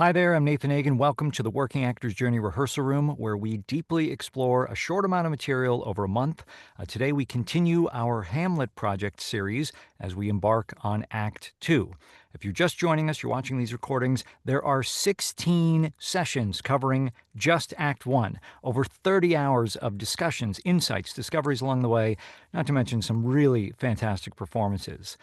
Hi there, I'm Nathan Agan. Welcome to the Working Actors Journey Rehearsal Room, where we deeply explore a short amount of material over a month. Today, we continue our Hamlet Project series as we embark on Act 2. If you're just joining us, you're watching these recordings, there are 16 sessions covering just Act 1, over 30 hours of discussions, insights, discoveries along the way, not to mention some really fantastic performances.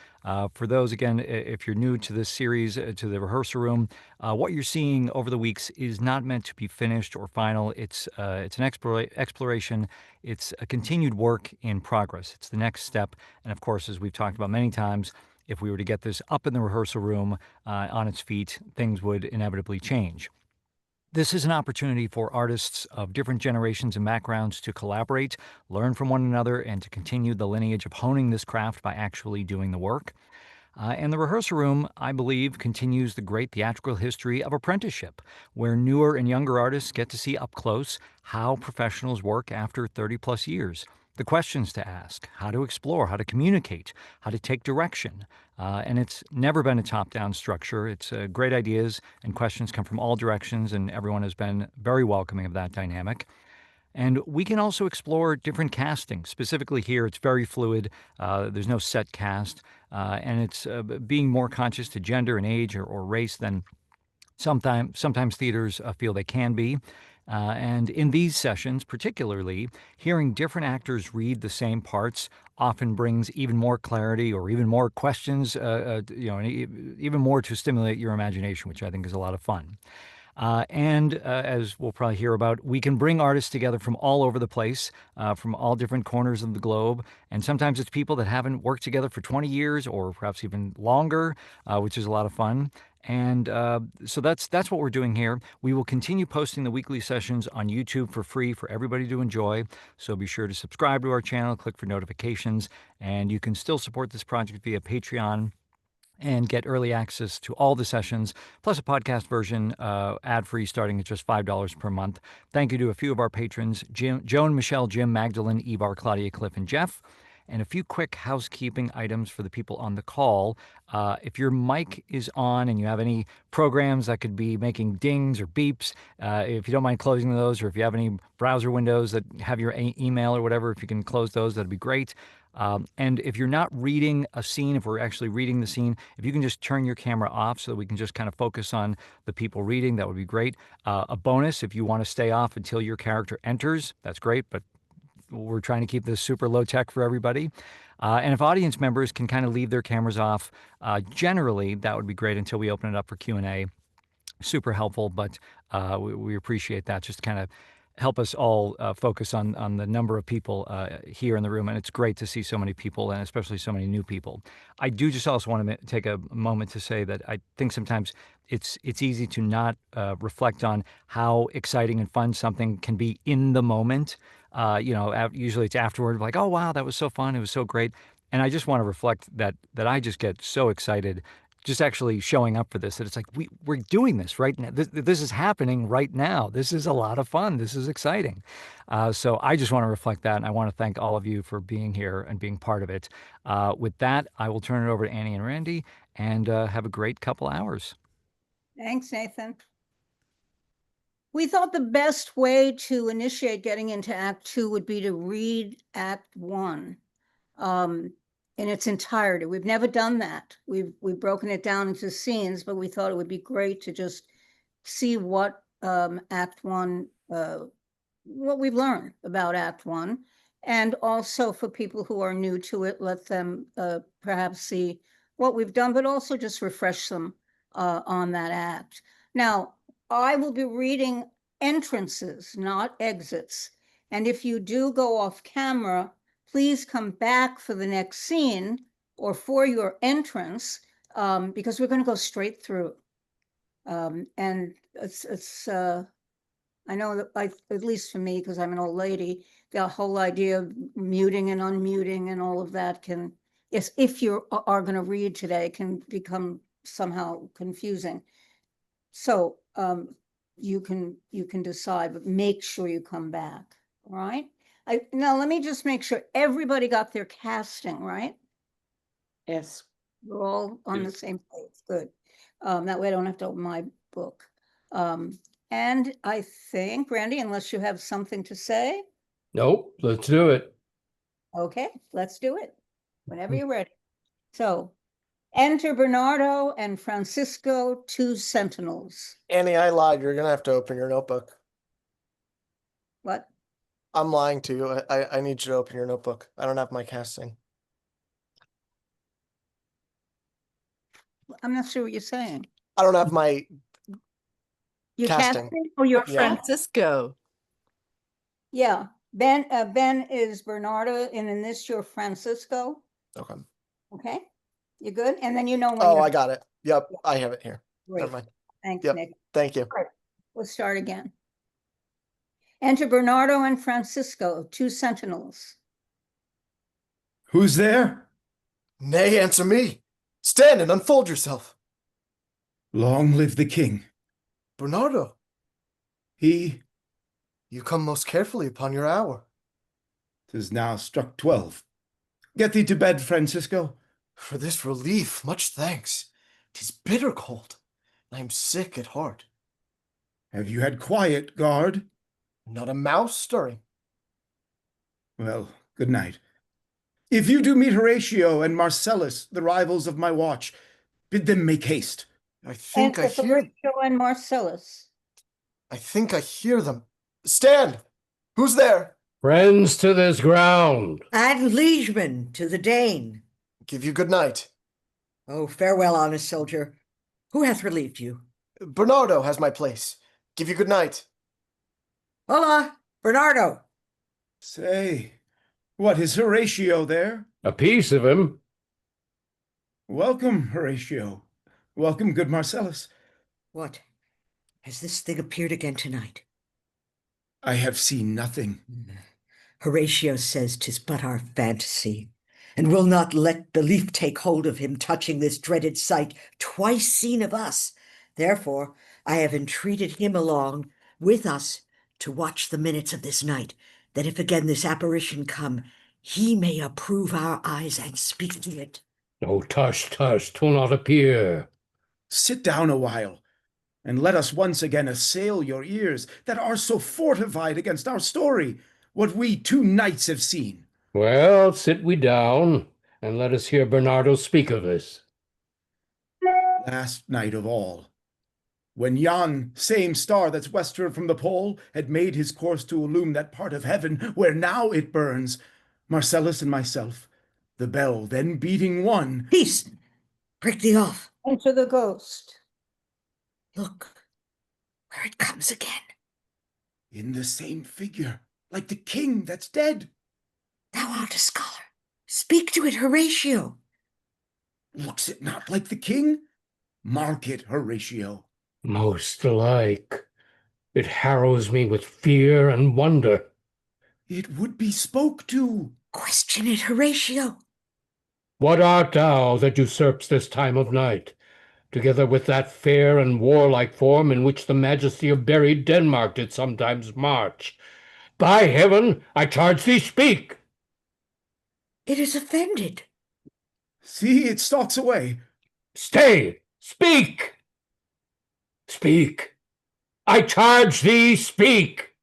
For those, again, if you're new to this series, to the rehearsal room, what you're seeing over the weeks is not meant to be finished or final. It's an exploration. It's a continued work in progress. It's the next step. And of course, as we've talked about many times, if we were to get this up in the rehearsal room on its feet, things would inevitably change. This is an opportunity for artists of different generations and backgrounds to collaborate, learn from one another, and to continue the lineage of honing this craft by actually doing the work. And the rehearsal room, I believe, continues the great theatrical history of apprenticeship, where newer and younger artists get to see up close how professionals work after 30 plus years. The questions to ask, how to explore, how to communicate, how to take direction. And it's never been a top down structure. It's great ideas and questions come from all directions, and everyone has been very welcoming of that dynamic. And we can also explore different casting. Specifically here, it's very fluid. There's no set cast. And it's being more conscious to gender and age or race than sometimes theaters feel they can be. And in these sessions, particularly, hearing different actors read the same parts often brings even more clarity or even more questions, and even more to stimulate your imagination, which I think is a lot of fun. And as we'll probably hear about, we can bring artists together from all over the place, from all different corners of the globe. And sometimes it's people that haven't worked together for 20 years or perhaps even longer, which is a lot of fun. And so that's what we're doing here. We will continue posting the weekly sessions on YouTube for free for everybody to enjoy. So be sure to subscribe to our channel, click for notifications, and you can still support this project via Patreon and get early access to all the sessions, plus a podcast version, ad-free, starting at just $5 per month. Thank you to a few of our patrons, Joan, Michelle, Jim, Magdalene, Ivar, Claudia, Cliff, and Jeff. And a few quick housekeeping items for the people on the call. If your mic is on and you have any programs that could be making dings or beeps, if you don't mind closing those, or if you have any browser windows that have your email or whatever, if you can close those, that'd be great. And if you're not reading a scene, if we're actually reading the scene, if you can just turn your camera off so that we can just kind of focus on the people reading, that would be great. A bonus, if you want to stay off until your character enters, that's great, but we're trying to keep this super low tech for everybody. And if audience members can kind of leave their cameras off, generally that would be great until we open it up for Q&A. Super helpful, but we appreciate that. Just to kind of help us all focus on the number of people here in the room. And it's great to see so many people, and especially so many new people. I do just also want to take a moment to say that I think sometimes it's easy to not reflect on how exciting and fun something can be in the moment. Usually it's afterward, like, oh, wow, that was so fun. It was so great. And I just want to reflect that I just get so excited just actually showing up for this, that it's like, we're doing this right now. This is happening right now. This is a lot of fun. This is exciting. So I just want to reflect that. And I want to thank all of you for being here and being part of it. With that, I will turn it over to Annie and Randy, and have a great couple hours. Thanks, Nathan. We thought the best way to initiate getting into Act 2 would be to read Act 1 in its entirety. We've never done that. We've broken it down into scenes, but we thought it would be great to just see what Act 1, what we've learned about Act 1, and also for people who are new to it, let them perhaps see what we've done, but also just refresh them on that act. Now, I will be reading entrances, not exits. And if you do go off camera, please come back for the next scene or for your entrance, because we're going to go straight through. And it's I know that at least for me, because I'm an old lady, the whole idea of muting and unmuting and all of that can, yes, if you are going to read today, can become somehow confusing. So you can decide, but make sure you come back. All right. Now let me just make sure everybody got their casting right. Yes. We're all on the same page. Good. That way I don't have to open my book. And I think, Randy, unless you have something to say, Nope, let's do it. okay, let's do it whenever you're ready. So enter Bernardo and Francisco, two sentinels. Annie, I lied. You're gonna have to open your notebook. What? I'm lying to you. I need you to open your notebook. I don't have my casting. I'm not sure what you're saying. I don't have my Your casting. casting or your Yeah. Francisco. Yeah, Ben is Bernardo, and in this you're Francisco. Okay. Okay, you good? And then you know when Oh, you're I got it. Yep, I have it here. great. Never mind. Thanks, Yep. Nick. Thank you. All right, let's start again. Enter Bernardo and Francisco, two sentinels. Who's there? Nay, answer me. Stand and unfold yourself. Long live the king. Bernardo, He you come most carefully upon your hour. 'tis now struck 12. Get thee to bed, Francisco. For this relief, much thanks. 'Tis bitter cold. I am sick at heart. Have you had quiet, guard? Not a mouse stirring. Well, good night. If you do meet Horatio and Marcellus, the rivals of my watch, bid them make haste. I think I Enter hear. Horatio and Marcellus. I think I hear them. Stand! Who's there? Friends to this ground. And liegemen to the Dane. Give you good night. Oh, farewell, honest soldier. Who hath relieved you? Bernardo has my place. Give you good night. Hola, Bernardo. Say, what, is Horatio there? A piece of him. Welcome, Horatio. Welcome, good Marcellus. What? Has this thing appeared again tonight? I have seen nothing. Horatio says 'tis but our fantasy, and will not let belief take hold of him touching this dreaded sight, twice seen of us. Therefore, I have entreated him along with us to watch the minutes of this night, that if again this apparition come, he may approve our eyes and speak to it. Oh, tush, tush, 'twill not appear. Sit down a while, and let us once again assail your ears that are so fortified against our story, what we 2 nights have seen. Well, sit we down, and let us hear Bernardo speak of this. Last night of all, when yon same star that's westward from the pole had made his course to illume that part of heaven where now it burns, Marcellus and myself, the bell then beating one. Peace! Break thee off. Enter the ghost. Look, where it comes again. In the same figure, like the king that's dead. Thou art a scholar. Speak to it, Horatio. Looks it not like the king? Mark it, Horatio. Most like. It harrows me with fear and wonder. It would be spoke to. Question it, Horatio. What art thou that usurps this time of night, together with that fair and warlike form in which the majesty of buried Denmark did sometimes march? By heaven, I charge thee, speak! It is offended. See, it stalks away. Stay! Speak! Speak! I charge thee, speak!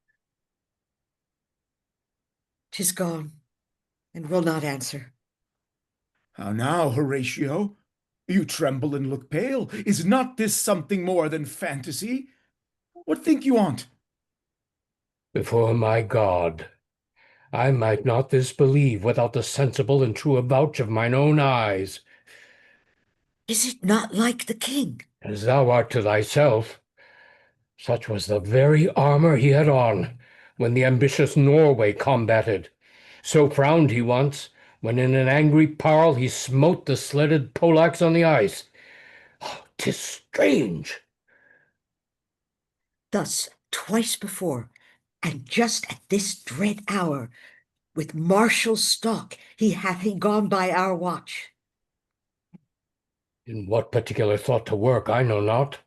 'Tis gone, and will not answer. How now, Horatio? You tremble and look pale. Is not this something more than fantasy? What think you on't? Before my God, I might not this believe without the sensible and true avouch of mine own eyes. Is it not like the king? As thou art to thyself, such was the very armor he had on when the ambitious Norway combated. So frowned he once, when in an angry parle he smote the sledded Polacks on the ice. Oh, 'tis strange. Thus, twice before, and just at this dread hour, with martial stalk hath he gone by our watch. In what particular thought to work, I know not.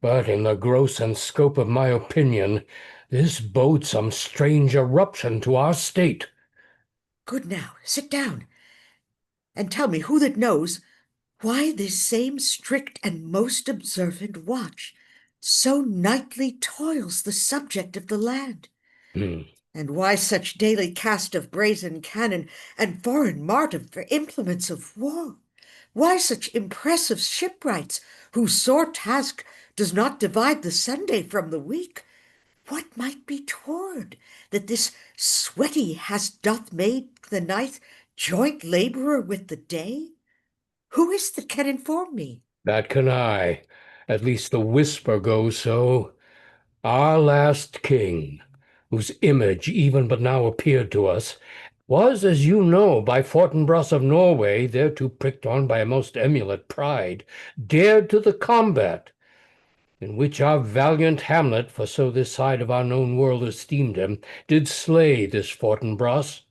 But in the gross and scope of my opinion, this bodes some strange eruption to our state. Good now, sit down, and tell me who that knows why this same strict and most observant watch So nightly toils the subject of the land. Hmm. And why such daily cast of brazen cannon and foreign mart of implements of war? Why such impressive shipwrights, whose sore task does not divide the Sunday from the week? What might be toward that this sweaty doth make the night joint laborer with the day? Who is that can inform me? That can I. At least the whisper goes so. Our last king, whose image even but now appeared to us, was, as you know, by Fortinbras of Norway, thereto pricked on by a most emulate pride, dared to the combat, in which our valiant Hamlet, for so this side of our known world esteemed him, did slay this Fortinbras,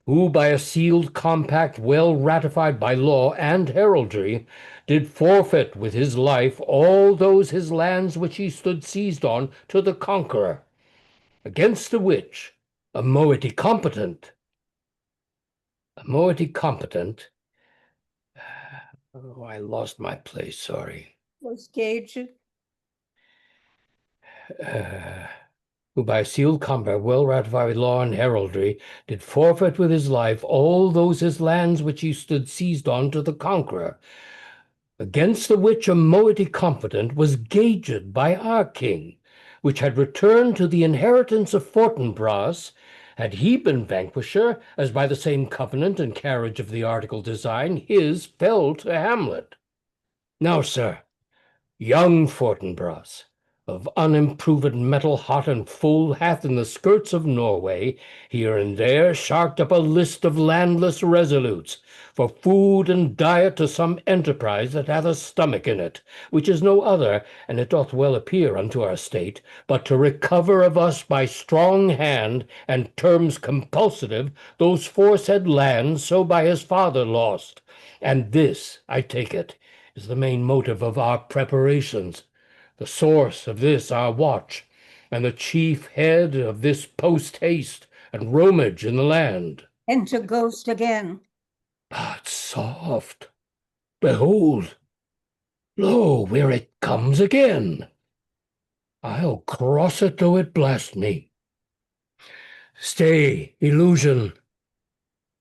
who by a sealed compact well ratified by law and heraldry did forfeit with his life all those his lands which he stood seized on to the conqueror, against the which a moiety competent, oh, I lost my place, sorry. Was Gage Who by sealed compact, well ratified with law and heraldry, did forfeit with his life all those his lands which he stood seized on to the conqueror, against the which a moiety competent was gauged by our king, which had returned to the inheritance of Fortinbras, had he been vanquisher, as by the same covenant and carriage of the article design, his fell to Hamlet. Now, sir, young Fortinbras, of unimproved metal hot and full, hath in the skirts of Norway, here and there, sharked up a list of landless resolutes, for food and diet to some enterprise that hath a stomach in it, which is no other, and it doth well appear unto our state, but to recover of us by strong hand and terms compulsive those foresaid lands so by his father lost. And this, I take it, is the main motive of our preparations, the source of this our watch, and the chief head of this post-haste and roamage in the land. enter ghost again? But soft, behold, lo, where it comes again. I'll cross it though it blast me. Stay, illusion,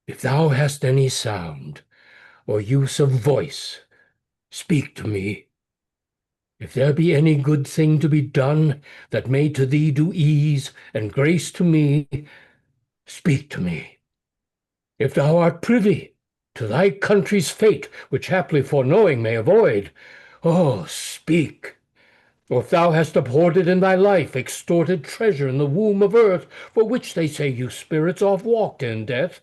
if thou hast any sound, or use of voice, speak to me. If there be any good thing to be done, that may to thee do ease and grace to me, speak to me. If thou art privy to thy country's fate, which haply foreknowing may avoid, oh, speak. Or if thou hast abhorred in thy life extorted treasure in the womb of earth, for which they say you spirits oft walked in death,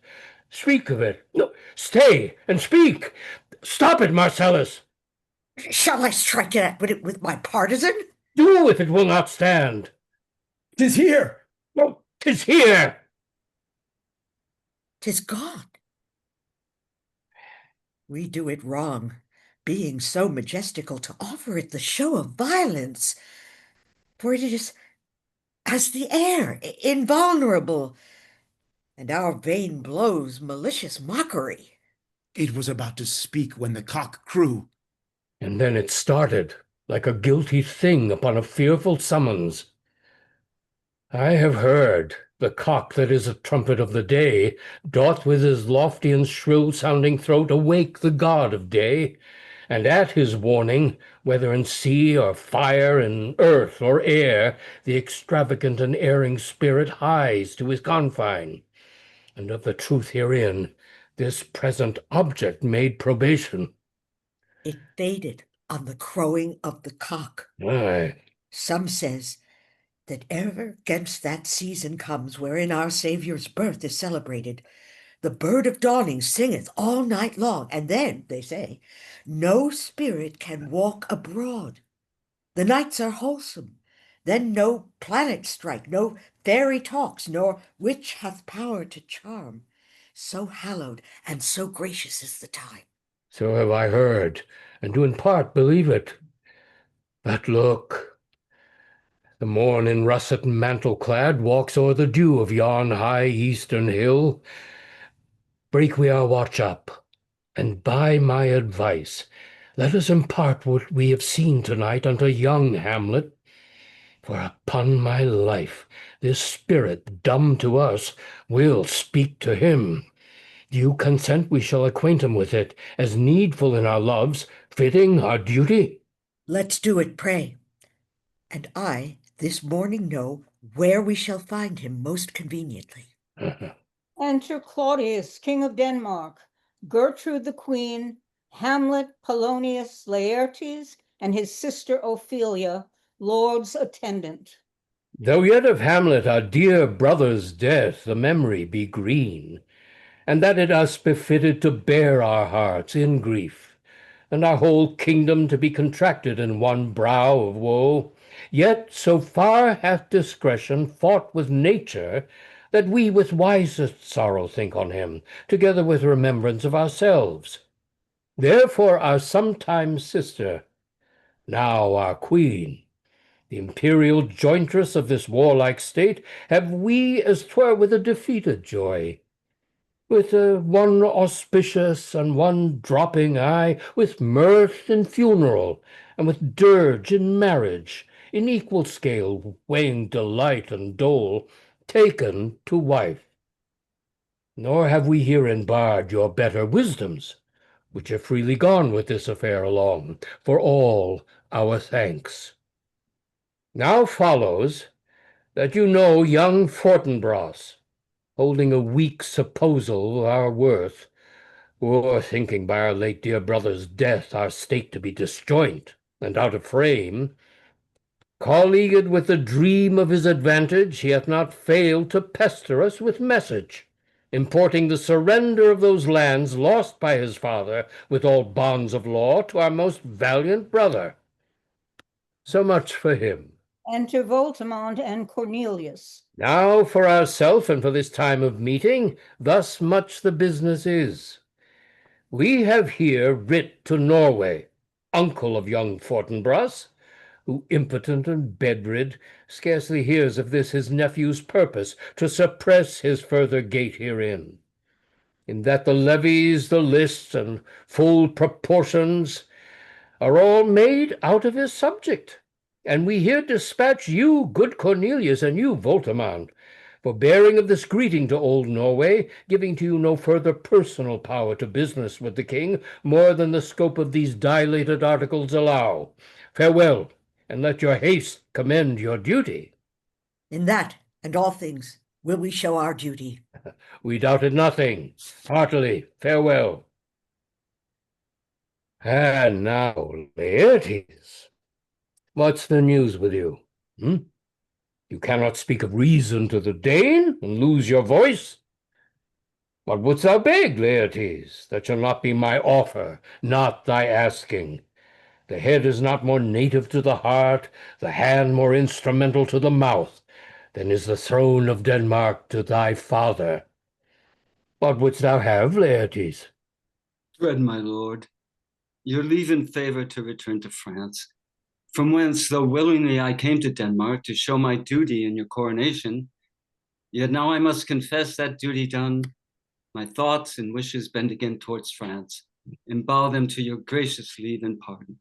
speak of it. No, stay and speak. Stop it, Marcellus. Shall I strike at it with my partisan? Do if it will not stand. 'Tis here! Oh, 'tis here! 'Tis gone. We do it wrong, being so majestical to offer it the show of violence, for it is as the air, invulnerable, and our vain blows malicious mockery. It was about to speak when the cock crew. And then it started, like a guilty thing upon a fearful summons. I have heard the cock that is a trumpet of the day doth with his lofty and shrill-sounding throat awake the god of day, and at his warning, whether in sea or fire, in earth or air, the extravagant and erring spirit hies to his confine. And of the truth herein, this present object made probation. It faded on the crowing of the cock. Aye. Some says that ever 'gainst that season comes wherein our Saviour's birth is celebrated, the bird of dawning singeth all night long, and then, they say, no spirit can walk abroad. The nights are wholesome, then no planet strike, no fairy talks, nor witch hath power to charm. So hallowed and so gracious is the time. So have I heard, and do in part believe it. But look, the morn in russet mantle clad walks o'er the dew of yon high eastern hill. Break we our watch up, and by my advice, let us impart what we have seen tonight unto young Hamlet, For upon my life, this spirit, dumb to us, will speak to him. Do you consent we shall acquaint him with it, as needful in our loves, fitting our duty? Let's do it, pray. And I this morning know where we shall find him most conveniently. Enter Claudius, King of Denmark, Gertrude the Queen, Hamlet, Polonius, Laertes, and his sister Ophelia, Lord's attendant. Though yet of Hamlet, our dear brother's death, the memory be green, and that it us befitted to bear our hearts in grief, and our whole kingdom to be contracted in one brow of woe, yet so far hath discretion fought with nature, that we with wisest sorrow think on him, together with remembrance of ourselves. Therefore our sometime sister, now our queen, the imperial jointress of this warlike state, have we as 'twere with a defeated joy, with one auspicious and one dropping eye, with mirth in funeral, and with dirge in marriage, in equal scale weighing delight and dole, taken to wife. Nor have we herein barred your better wisdoms, which have freely gone with this affair along, for all our thanks. Now follows that you know young Fortinbras, holding a weak supposal of our worth, or thinking by our late dear brother's death our state to be disjoint and out of frame, colleagued with the dream of his advantage, he hath not failed to pester us with message, importing the surrender of those lands lost by his father with all bonds of law to our most valiant brother. So much for him. Enter Voltimand and Cornelius. Now for ourself and for this time of meeting, thus much the business is. We have here writ to Norway, uncle of young Fortinbras, who, impotent and bedrid, scarcely hears of this his nephew's purpose to suppress his further gait herein, in that the levies, the lists, and full proportions are all made out of his subject. And we here dispatch you, good Cornelius, and you, Voltimand, for bearing of this greeting to old Norway, giving to you no further personal power to business with the king, more than the scope of these dilated articles allow. Farewell, and let your haste commend your duty. In that and all things will we show our duty. We doubted nothing. Heartily, farewell. And now, Laertes, what's the news with you? You cannot speak of reason to the Dane, and lose your voice? What wouldst thou beg, Laertes? That shall not be my offer, not thy asking. The head is not more native to the heart, the hand more instrumental to the mouth, than is the throne of Denmark to thy father. What wouldst thou have, Laertes? Dread my lord, your leave in favor to return to France, from whence, though willingly I came to Denmark to show my duty in your coronation, yet now I must confess that duty done, my thoughts and wishes bend again towards France, and bow them to your gracious leave and pardon.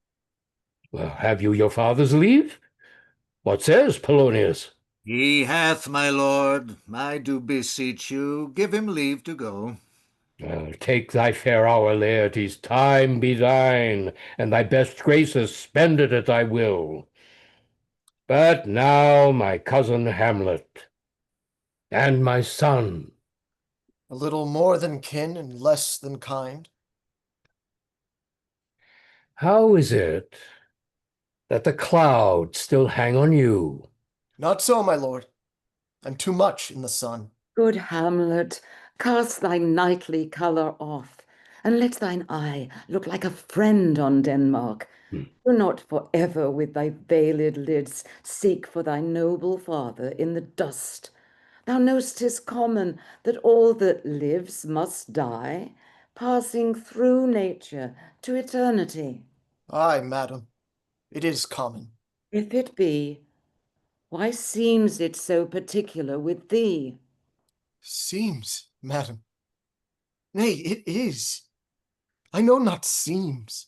Well, have you your father's leave? What says Polonius? He hath, my lord. I do beseech you, give him leave to go. Well, take thy fair hour, Laertes, time be thine, and thy best graces spend it at thy will. But now, my cousin Hamlet, and my son. A little more than kin and less than kind. How is it that the clouds still hang on you? Not so, my lord. I'm too much in the sun. Good Hamlet, cast thy knightly colour off, and let thine eye look like a friend on Denmark. Do not for ever with thy veiled lids seek for thy noble father in the dust. Thou know'st 'tis common that all that lives must die, passing through nature to eternity. Ay, madam, it is common. If it be, why seems it so particular with thee? Seems, madam. Nay, it is. I know not seems.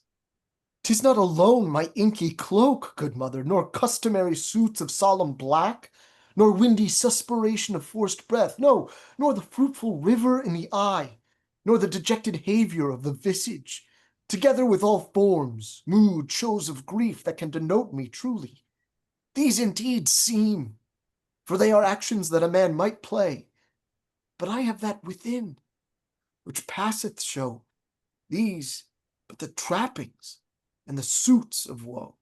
'Tis not alone my inky cloak, good mother, nor customary suits of solemn black, nor windy suspiration of forced breath, no, nor the fruitful river in the eye, nor the dejected haviour of the visage, together with all forms, mood, shows of grief that can denote me truly. These indeed seem, for they are actions that a man might play, but I have that within, which passeth show, these but the trappings and the suits of woe.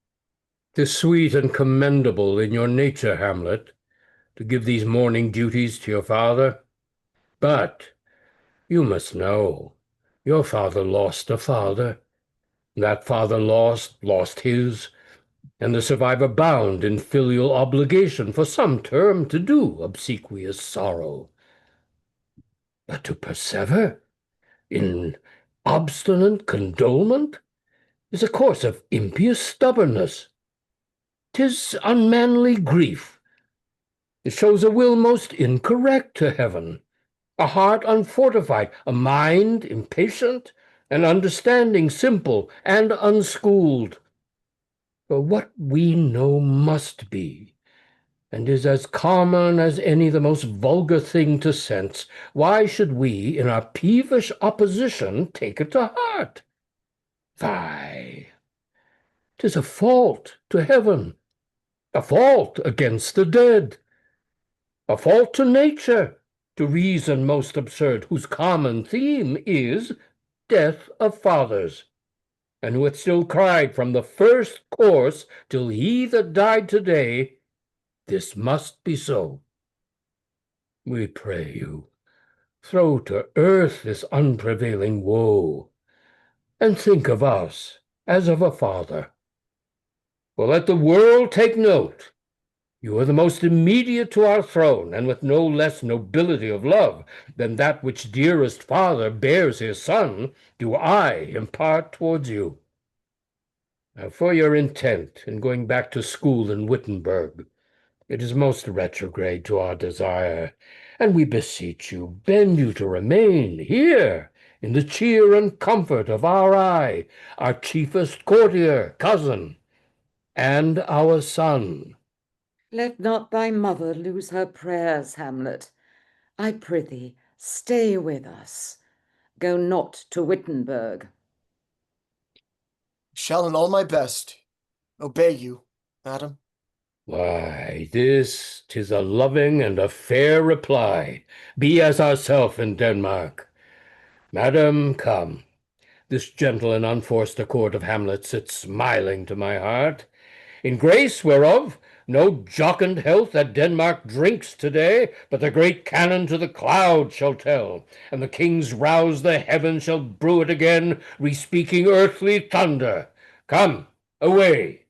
'Tis sweet and commendable in your nature, Hamlet, to give these mourning duties to your father. But you must know, your father lost a father. That father lost his, and the survivor bound in filial obligation for some term to do obsequious sorrow. But to persever in obstinate condolement is a course of impious stubbornness. 'Tis unmanly grief. It shows a will most incorrect to heaven, a heart unfortified, a mind impatient, an understanding simple and unschooled. For what we know must be, and is as common as any the most vulgar thing to sense, why should we in our peevish opposition take it to heart? Fie! 'Tis a fault to heaven, a fault against the dead, a fault to nature, to reason most absurd, whose common theme is death of fathers, and who hath still cried from the first course till he that died today, this must be so. We pray you, throw to earth this unprevailing woe, and think of us as of a father. For let the world take note, you are the most immediate to our throne, and with no less nobility of love than that which dearest father bears his son, do I impart towards you. Now for your intent in going back to school in Wittenberg, it is most retrograde to our desire, and we beseech you, bend you to remain here in the cheer and comfort of our eye, our chiefest courtier, cousin, and our son. Let not thy mother lose her prayers, Hamlet. I prithee, stay with us. Go not to Wittenberg. Shall in all my best obey you, madam. Why, this 'tis a loving and a fair reply. Be as ourself in Denmark. Madam, come. This gentle and unforced accord of Hamlet sits smiling to my heart, in grace whereof no jocund health that Denmark drinks today, but the great cannon to the clouds shall tell, and the kings rouse the heavens shall brew it again, respeaking earthly thunder. Come, away.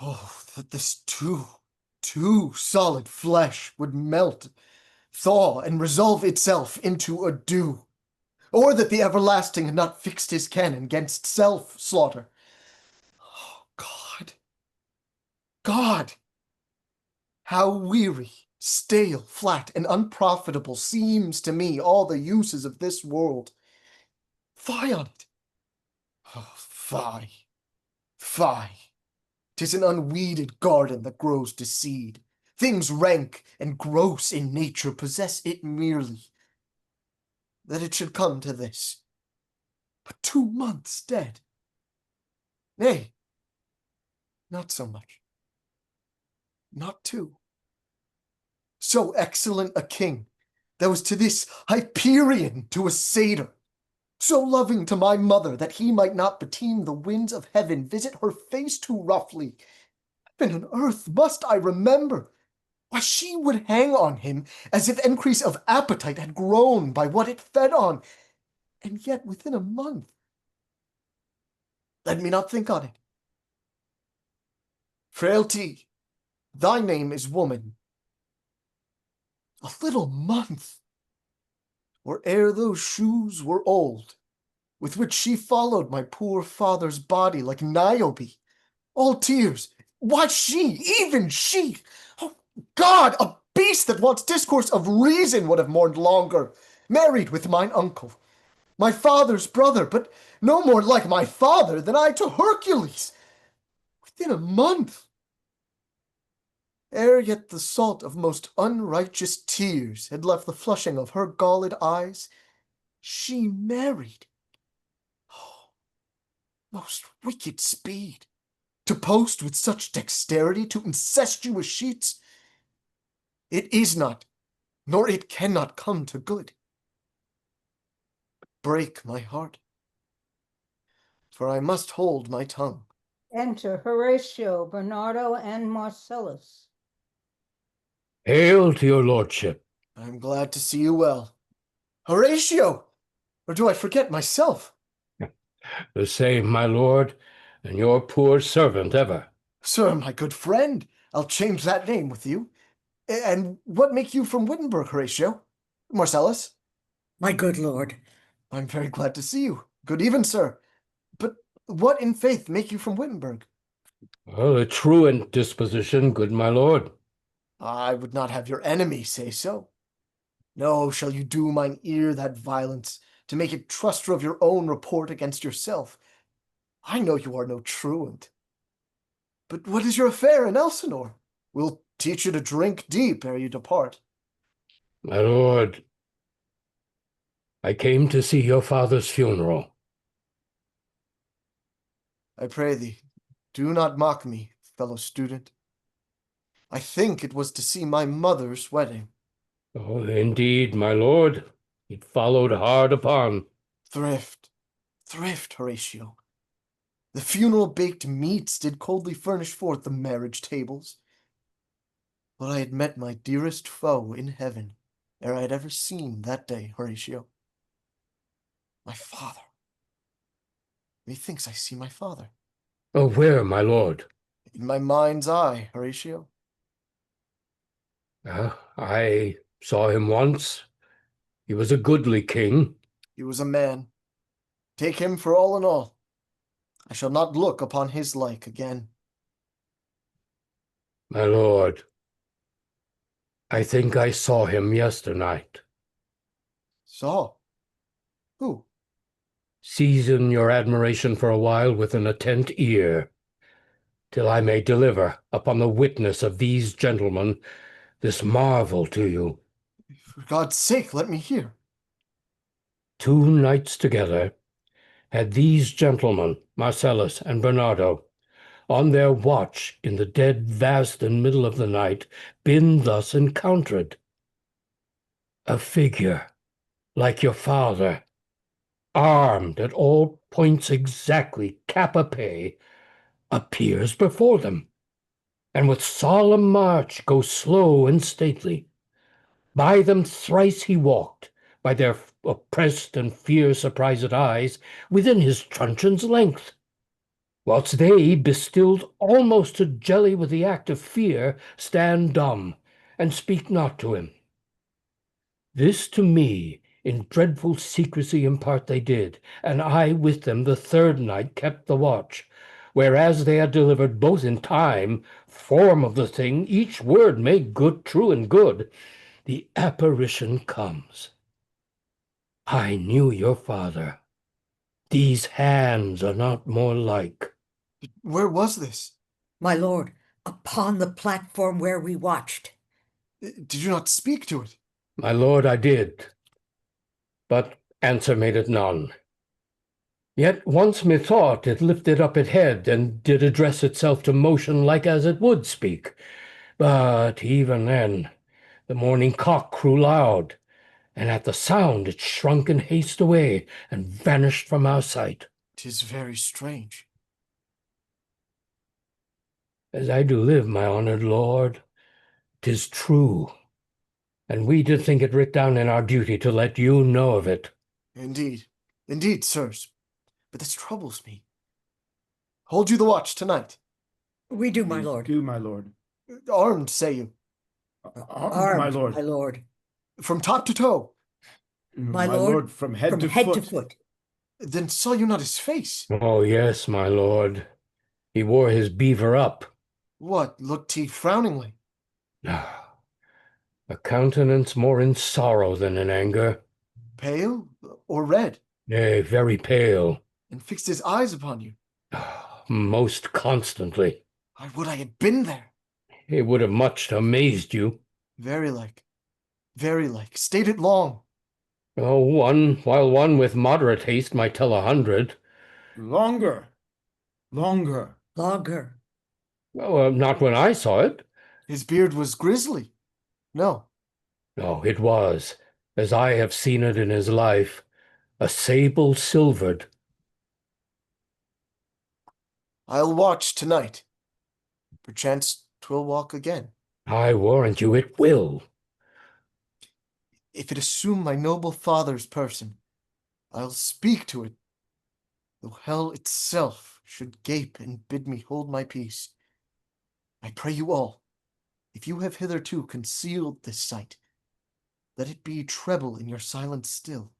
Oh, that this too solid flesh would melt, thaw, and resolve itself into a dew, or that the everlasting had not fixed his cannon against self-slaughter. Oh, God, how weary, stale, flat, and unprofitable seems to me all the uses of this world. Fie on it. Oh, fie. 'Tis an unweeded garden that grows to seed. Things rank and gross in nature possess it merely. That it should come to this. But 2 months dead. Nay, not so much. Not 2. So excellent a king that was to this Hyperion to a satyr, so loving to my mother that he might not beteem the winds of heaven visit her face too roughly. Heaven and earth must I remember. Why, she would hang on him as if increase of appetite had grown by what it fed on, and yet within a month. Let me not think on it. Frailty, thy name is woman. A little month, or ere those shoes were old, with which she followed my poor father's body like Niobe, all tears. Why, she, even she, oh God, a beast that wants discourse of reason would have mourned longer, married with mine uncle. my father's brother, but no more like my father than I to Hercules. Within a month. Ere yet the salt of most unrighteous tears had left the flushing of her galled eyes, she married. Oh, most wicked speed! To post with such dexterity to incestuous sheets, it is not, nor it cannot come to good. Break my heart, for I must hold my tongue. Enter Horatio, Bernardo, and Marcellus. Hail to your lordship. I'm glad to see you well. Horatio! Or do I forget myself? The same, my lord, and your poor servant ever. Sir, my good friend, I'll change that name with you. And what make you from Wittenberg, Horatio? Marcellus? My good lord. I'm very glad to see you. Good even, sir. But what in faith make you from Wittenberg? Well, a truant disposition, good my lord. I would not have your enemy say so. No, shall you do mine ear that violence, to make it truster of your own report against yourself. I know you are no truant. But what is your affair in Elsinore? We'll teach you to drink deep ere you depart. My lord, I came to see your father's funeral. I pray thee, do not mock me, fellow student. I think it was to see my mother's wedding. Oh, indeed, my lord, it followed hard upon. Thrift, Horatio. The funeral baked meats did coldly furnish forth the marriage tables. But I had met my dearest foe in heaven ere I had ever seen that day, Horatio. My father. Methinks I see my father. Oh, where, my lord? In my mind's eye, Horatio. I saw him once. He was a goodly king. He was a man. Take him for all in all. I shall not look upon his like again. My lord, I think I saw him yesternight. Saw? Who? Season your admiration for a while with an attent ear, till I may deliver upon the witness of these gentlemen this marvel to you. For God's sake, let me hear. 2 nights together had these gentlemen, Marcellus and Bernardo, on their watch in the dead vast and middle of the night, been thus encountered. A figure, like your father, armed at all points exactly cap a pie, appears before them, and with solemn march goes slow and stately. By them thrice he walked, by their oppressed and fear-surprised eyes, within his truncheon's length, whilst they, bestilled almost to jelly with the act of fear, stand dumb, and speak not to him. This to me in dreadful secrecy impart they did, and I with them the 3rd night kept the watch, whereas they had delivered both in time, form of the thing, each word made good, true, and good. The apparition comes. I knew your father. These hands are not more like. Where was this? My lord, upon the platform where we watched. Did you not speak to it? My lord, I did, but answer made it none. Yet once methought it lifted up it head, and did address itself to motion like as it would speak. But even then the morning cock crew loud, and at the sound it shrunk in haste away, and vanished from our sight. 'Tis very strange. As I do live, my honoured lord, 'tis true, and we did think it writ down in our duty to let you know of it. Indeed, sirs, but this troubles me. Hold you the watch tonight. We do, my lord. Do, my lord. Armed, say you? Armed, my lord. My lord. From top to toe? My lord, from head to foot. Then saw you not his face? Oh, yes, my lord. He wore his beaver up. What, looked he frowningly? A countenance more in sorrow than in anger. Pale or red? Nay, very pale. And fixed his eyes upon you. Most constantly. I would I had been there. It would have much amazed you. Very like. Stayed it long. Oh, while one with moderate haste might tell 100. Longer. Longer. Oh, not when I saw it. His beard was grisly. No. No, it was, as I have seen it in his life, a sable silvered. I'll watch tonight. Perchance 'twill walk again. I warrant you it will. If it assume my noble father's person, I'll speak to it, though hell itself should gape and bid me hold my peace. I pray you all, if you have hitherto concealed this sight, let it be treble in your silence still.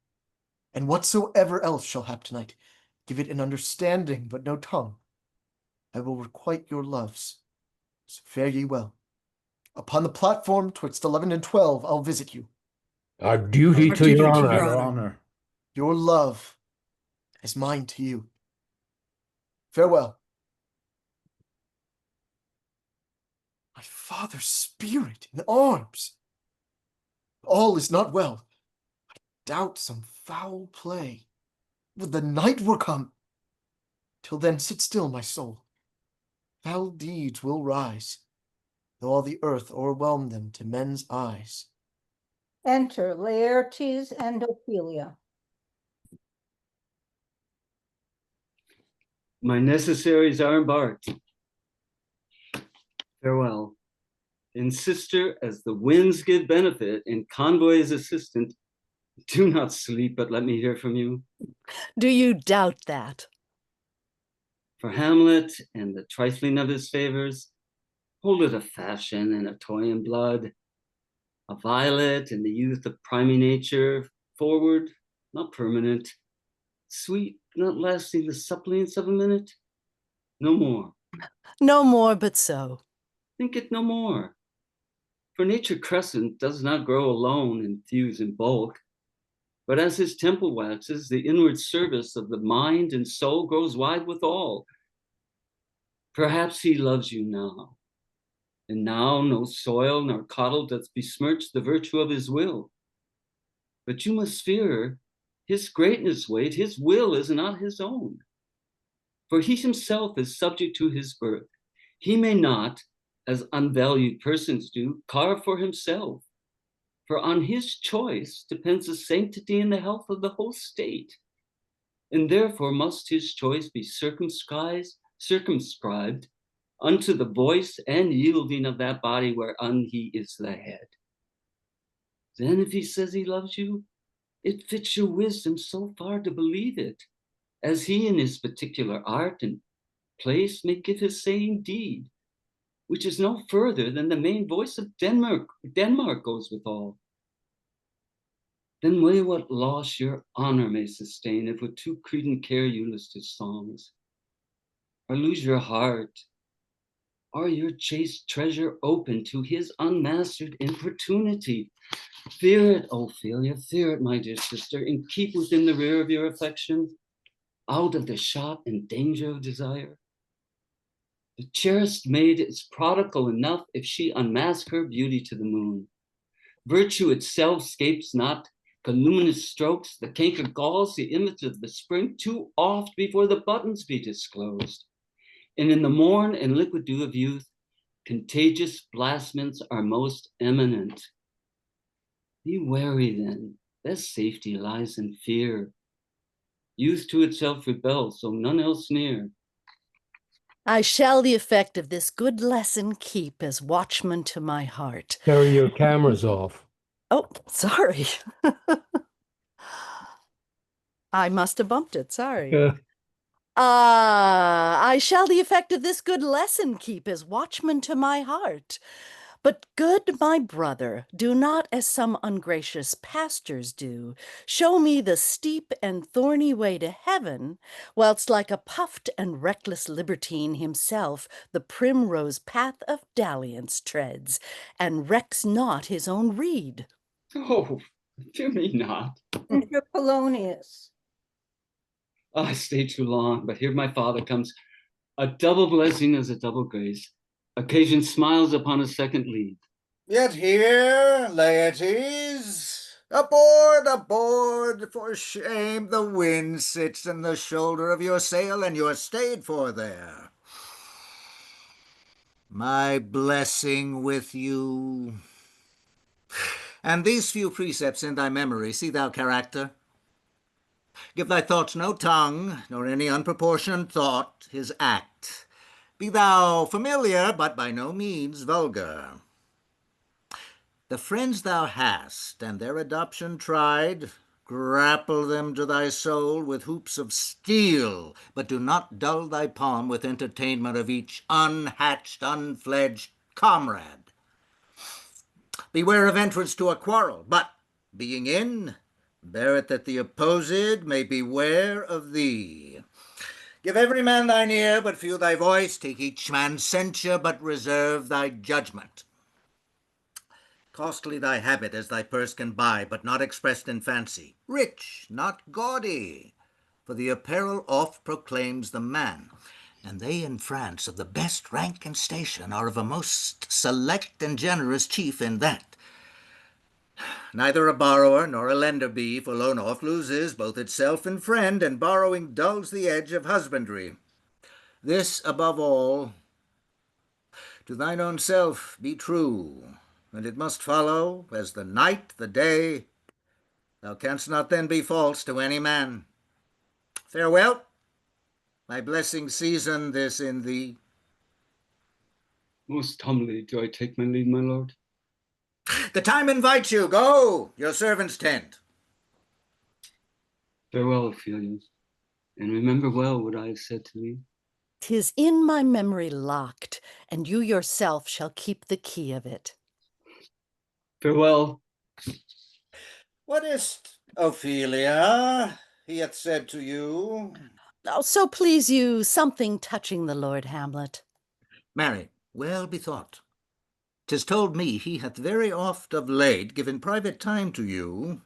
And whatsoever else shall hap tonight, give it an understanding but no tongue. I will requite your loves. So fare ye well. Upon the platform twixt 11 and 12 I'll visit you. Our duty Our to duty your to honor. your Your honor. Your love as mine to you. Farewell. My father's spirit in arms. All is not well. I doubt some foul play. Would the night were come. Till then sit still, my soul. Foul deeds will rise, though all the earth o'erwhelm them to men's eyes. Enter Laertes and Ophelia. My necessaries are embarked. Farewell. In sister, as the winds give benefit, in convoy as assistant, do not sleep, but let me hear from you. Do you doubt that? For Hamlet and the trifling of his favors, hold it a fashion and a toy in blood, a violet in the youth of priming nature, forward, not permanent, sweet, not lasting the suppliance of a minute. No more. No more but so. Think it no more. For nature crescent does not grow alone and fuse in bulk, but as his temple waxes, the inward service of the mind and soul grows wide withal. Perhaps he loves you now, and now no soil nor coddle doth besmirch the virtue of his will. But you must fear his greatness weight, his will is not his own. For he himself is subject to his birth. He may not, as unvalued persons do, carve for himself. For on his choice depends the sanctity and the health of the whole state. And therefore must his choice be circumscribed unto the voice and yielding of that body whereon he is the head. Then if he says he loves you, it fits your wisdom so far to believe it, as he in his particular art and place may give his saying deed, which is no further than the main voice of Denmark goes withal. Then weigh what loss your honor may sustain if with too credent care you list his songs, or lose your heart, or your chaste treasure open to his unmastered importunity. Fear it, Ophelia, fear it, my dear sister, and keep within the rear of your affection, out of the shot and danger of desire. The cherished maid is prodigal enough if she unmask her beauty to the moon. Virtue itself scapes not luminous strokes, the canker galls the image of the spring too oft before the buttons be disclosed. And in the morn and liquid dew of youth, contagious blasphements are most eminent. Be wary then, best safety lies in fear. Youth to itself rebels, so none else near. I shall the effect of this good lesson keep as watchman to my heart. Carry your cameras off. Oh, sorry. I must have bumped it, sorry. I shall the effect of this good lesson keep as watchman to my heart. But good my brother, do not as some ungracious pastors do, show me the steep and thorny way to heaven, whilst like a puffed and reckless libertine himself the primrose path of dalliance treads, and recks not his own reed. Oh, fear me not. Enter Polonius. Oh, I stayed too long, but here my father comes. A double blessing is a double grace. Occasion smiles upon a second lead. Yet here, Laertes, aboard, aboard, for shame, the wind sits in the shoulder of your sail, and you're stayed for there. My blessing with you. And these few precepts in thy memory, see thou character. Give thy thoughts no tongue, nor any unproportioned thought his act. Be thou familiar, but by no means vulgar. The friends thou hast, and their adoption tried, grapple them to thy soul with hoops of steel, but do not dull thy palm with entertainment of each unhatched, unfledged comrade. Beware of entrance to a quarrel, but, being in, bear it that the opposed may beware of thee. Give every man thine ear, but few thy voice. Take each man's censure, but reserve thy judgment. Costly thy habit as thy purse can buy, but not expressed in fancy. Rich, not gaudy, for the apparel oft proclaims the man. And they in France of the best rank and station are of a most select and generous chief in that. Neither a borrower nor a lender be, for loan oft loses both itself and friend, and borrowing dulls the edge of husbandry. This above all, to thine own self be true, and it must follow, as the night the day, thou canst not then be false to any man. Farewell, my blessing season this in thee. Most humbly do I take my leave, my lord. The time invites you. Go, your servants tend. Farewell, Ophelia, and remember well what I have said to thee. 'Tis in my memory locked, and you yourself shall keep the key of it. Farewell. What is't, Ophelia, he hath said to you? Oh, so please you, something touching the Lord Hamlet. Marry, well bethought. 'Tis told me he hath very oft of late given private time to you,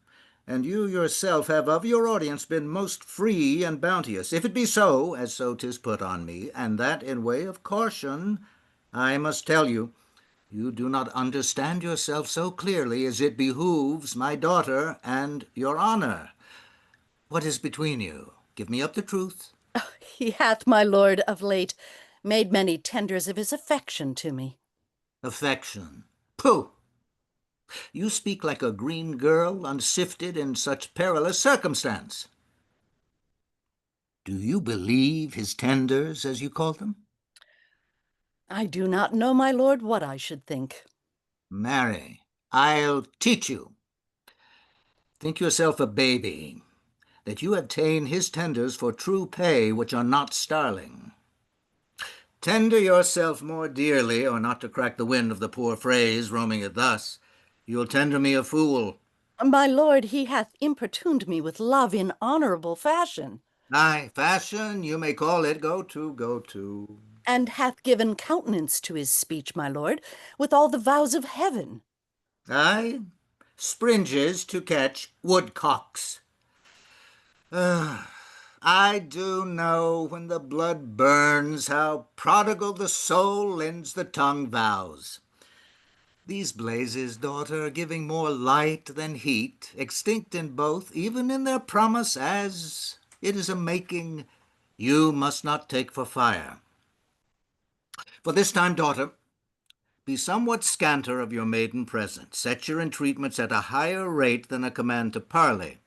and you yourself have of your audience been most free and bounteous. If it be so, as so 'tis put on me, and that in way of caution, I must tell you, you do not understand yourself so clearly as it behooves my daughter and your honor. What is between you? Give me up the truth. He hath, my lord, of late made many tenders of his affection to me. Affection. Pooh! You speak like a green girl, unsifted in such perilous circumstance. Do you believe his tenders, as you call them? I do not know, my lord, what I should think. Marry, I'll teach you. Think yourself a baby, that you have ta'en his tenders for true pay, which are not starling. Tender yourself more dearly, or not to crack the wind of the poor phrase, roaming it thus, you'll tender me a fool. My lord, he hath importuned me with love in honorable fashion. Aye, fashion, you may call it. Go to, go to. And hath given countenance to his speech, my lord, with all the vows of heaven. Aye, springes to catch woodcocks. I do know when the blood burns how prodigal the soul lends the tongue vows. These blazes, daughter, giving more light than heat, extinct in both, even in their promise, as it is a making, you must not take for fire. For this time, daughter, be somewhat scanter of your maiden presence. Set your entreatments at a higher rate than a command to parley.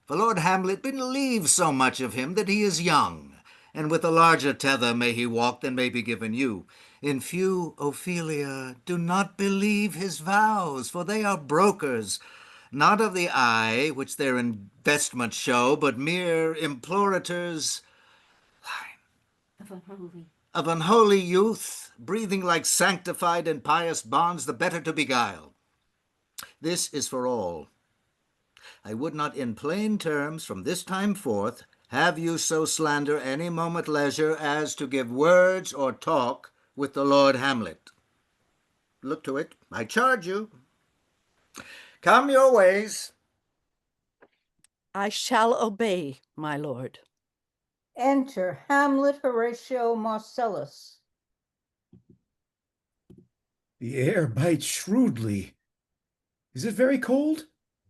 For Lord Hamlet believes so much of him that he is young, and with a larger tether may he walk than may be given you. In few, Ophelia, do not believe his vows, for they are brokers, not of the eye, which their investments show, but mere implorators of unholy youth, breathing like sanctified and pious bonds, the better to beguile. This is for all. I would not in plain terms from this time forth have you so slander any moment leisure as to give words or talk with the Lord Hamlet. Look to it, I charge you. Come your ways. I shall obey, my lord. Enter Hamlet, Horatio, Marcellus. The air bites shrewdly. Is it very cold?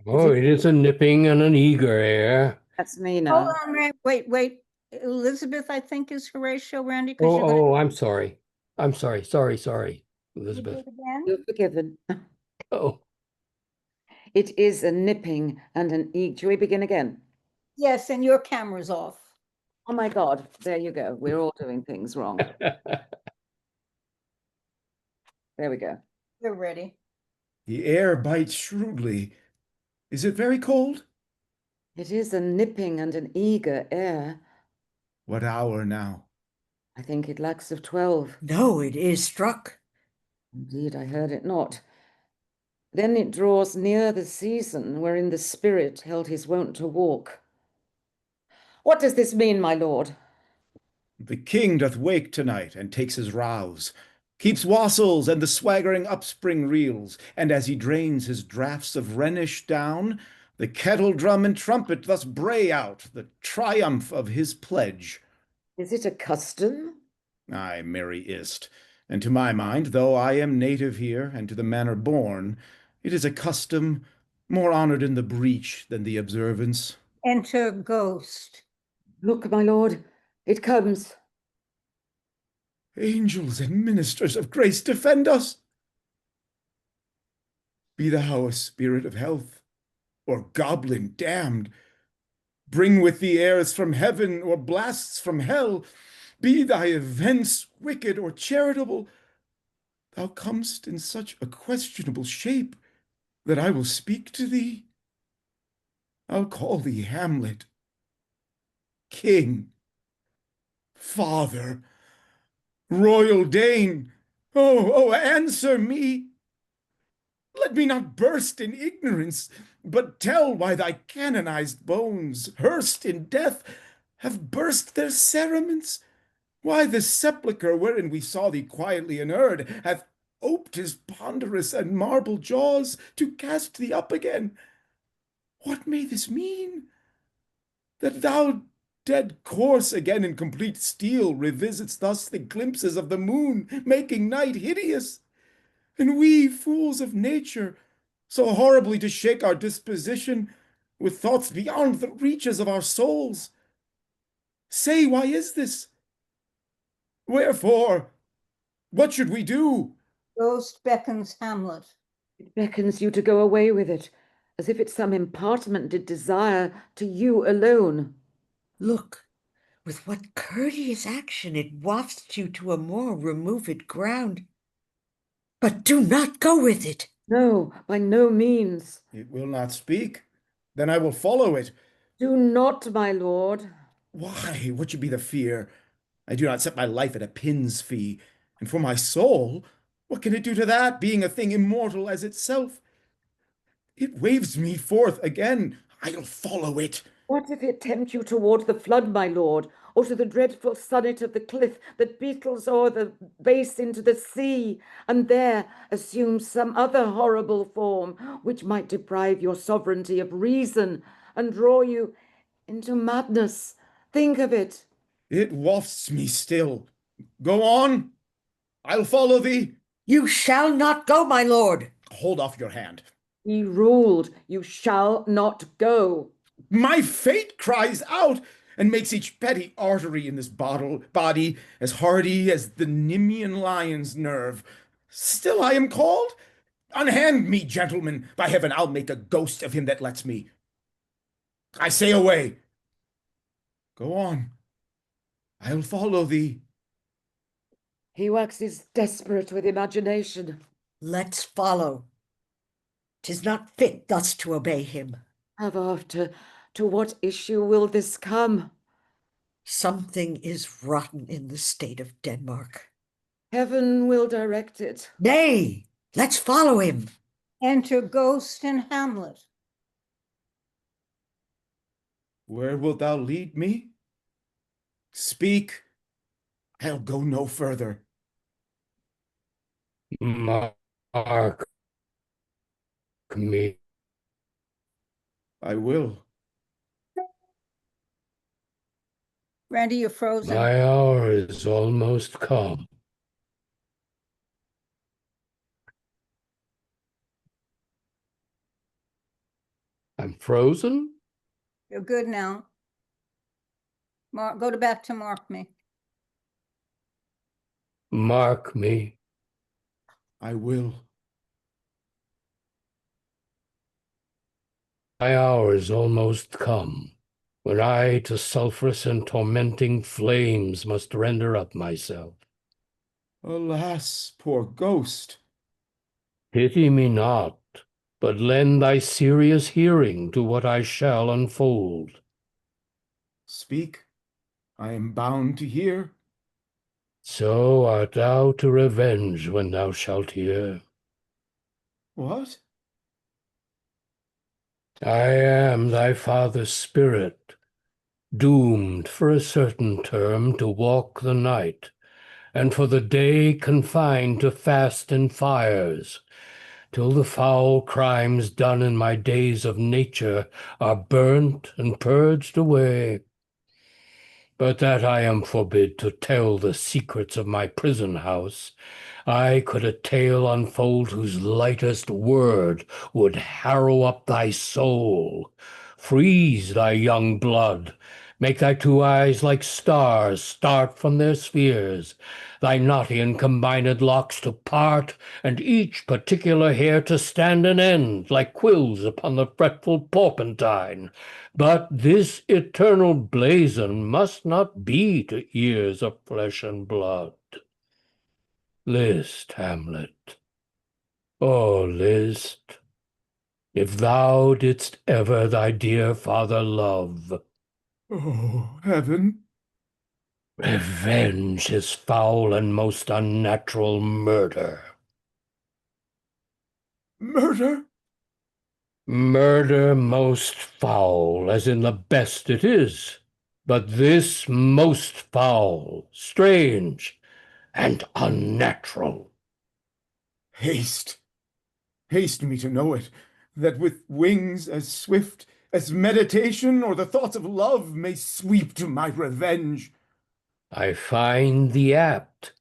Oh, it is a nipping and an eager air. That's me Hold now. on, wait. Elizabeth, I think, is Horatio, Randy, because you're Oh, gonna I'm sorry. I'm sorry. Sorry, you do Elizabeth. it again. You're forgiven. Oh, It is a nipping and an eek. Shall we begin again? Yes, and your camera's off. Oh my God, there you go. We're all doing things wrong. There we go. You're ready. The air bites shrewdly. Is it very cold? It is a nipping and an eager air. What hour now? I think it lacks of 12. No, it is struck. Indeed, I heard it not. Then it draws near the season wherein the spirit held his wont to walk. What does this mean, my lord? The king doth wake tonight and takes his rouse, keeps wassels and the swaggering upspring reels, and as he drains his draughts of Rhenish down, the kettle drum and trumpet thus bray out the triumph of his pledge. Is it a custom? Ay, merry is't, and to my mind, though I am native here and to the manner born, it is a custom more honored in the breach than the observance. Enter Ghost. Look, my lord, it comes. Angels and ministers of grace, defend us! Be thou a spirit of health, or goblin damned. Bring with thee airs from heaven, or blasts from hell. Be thy events wicked or charitable. Thou comest in such a questionable shape that I will speak to thee. I'll call thee Hamlet, King, Father, Royal Dane. Oh, answer me! Let me not burst in ignorance, but tell why thy canonized bones, hearsed in death, have burst their cerements, why the sepulchre wherein we saw thee quietly inurned hath oped his ponderous and marble jaws to cast thee up again. What may this mean? That thou, dead corse again in complete steel, revisits thus the glimpses of the moon, making night hideous, and we, fools of nature, so horribly to shake our disposition with thoughts beyond the reaches of our souls. Say, why is this? Wherefore? What should we do? Ghost beckons Hamlet. It beckons you to go away with it, as if it's some impartment it desire to you alone. Look, with what courteous action it wafts you to a more removed ground. But do not go with it. No, by no means. It will not speak. Then I will follow it. Do not, my lord. Why? What should be the fear? I do not set my life at a pin's fee. And for my soul, what can it do to that, being a thing immortal as itself? It waves me forth again. I'll follow it. What if it tempt you toward the flood, my lord, or to the dreadful summit of the cliff that beetles o'er the base into the sea, and there assumes some other horrible form which might deprive your sovereignty of reason and draw you into madness? Think of it. It wafts me still. Go on. I'll follow thee. You shall not go, my lord. Hold off your hand. He ruled, you shall not go. My fate cries out and makes each petty artery in this body as hardy as the Nemean lion's nerve. Still I am called. Unhand me, gentlemen. By heaven, I'll make a ghost of him that lets me. I say away. Go on. I'll follow thee. He waxes desperate with imagination. Let's follow. 'Tis not fit thus to obey him. Have after, to what issue will this come? Something is rotten in the state of Denmark. Heaven will direct it. Nay, let's follow him. Enter Ghost and Hamlet. Where wilt thou lead me? Speak. I'll go no further. Mark me. I will. Randy, you're frozen. My hour is almost come. I'm frozen? You're good now. Go back to mark me. Mark me. I will. My hour is almost come, when I to sulphurous and tormenting flames must render up myself. Alas, poor ghost. Pity me not, but lend thy serious hearing to what I shall unfold. Speak. I am bound to hear. So art thou to revenge when thou shalt hear. What? I am thy father's spirit, doomed for a certain term to walk the night, and for the day confined to fast and fires, till the foul crimes done in my days of nature are burnt and purged away. But that I am forbid to tell the secrets of my prison house, I could a tale unfold whose lightest word would harrow up thy soul, freeze thy young blood, make thy two eyes like stars start from their spheres, thy knotty and combined locks to part, and each particular hair to stand an end, like quills upon the fretful porpentine. But this eternal blazon must not be to ears of flesh and blood. List, Hamlet. Oh, list, if thou didst ever thy dear father love. Oh, heaven. Revenge his foul and most unnatural murder. Murder? Murder most foul, as in the best it is, but this most foul, strange, and unnatural. Haste. Haste me to know it, that with wings as swift as meditation or the thoughts of love may sweep to my revenge. I find thee apt,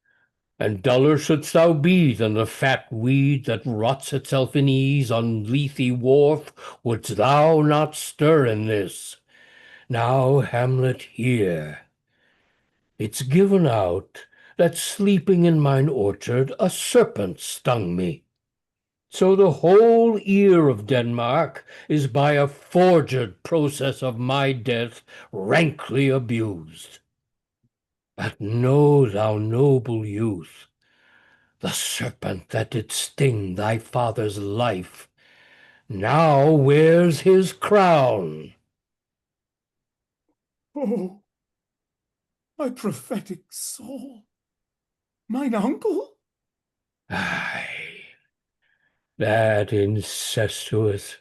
and duller shouldst thou be than the fat weed that rots itself in ease on Lethe wharf, wouldst thou not stir in this. Now, Hamlet, hear. It's given out that sleeping in mine orchard a serpent stung me. So the whole ear of Denmark is by a forged process of my death rankly abused. But know thou, noble youth, the serpent that did sting thy father's life now wears his crown. Oh, my prophetic soul. Mine uncle? Aye, that incestuous,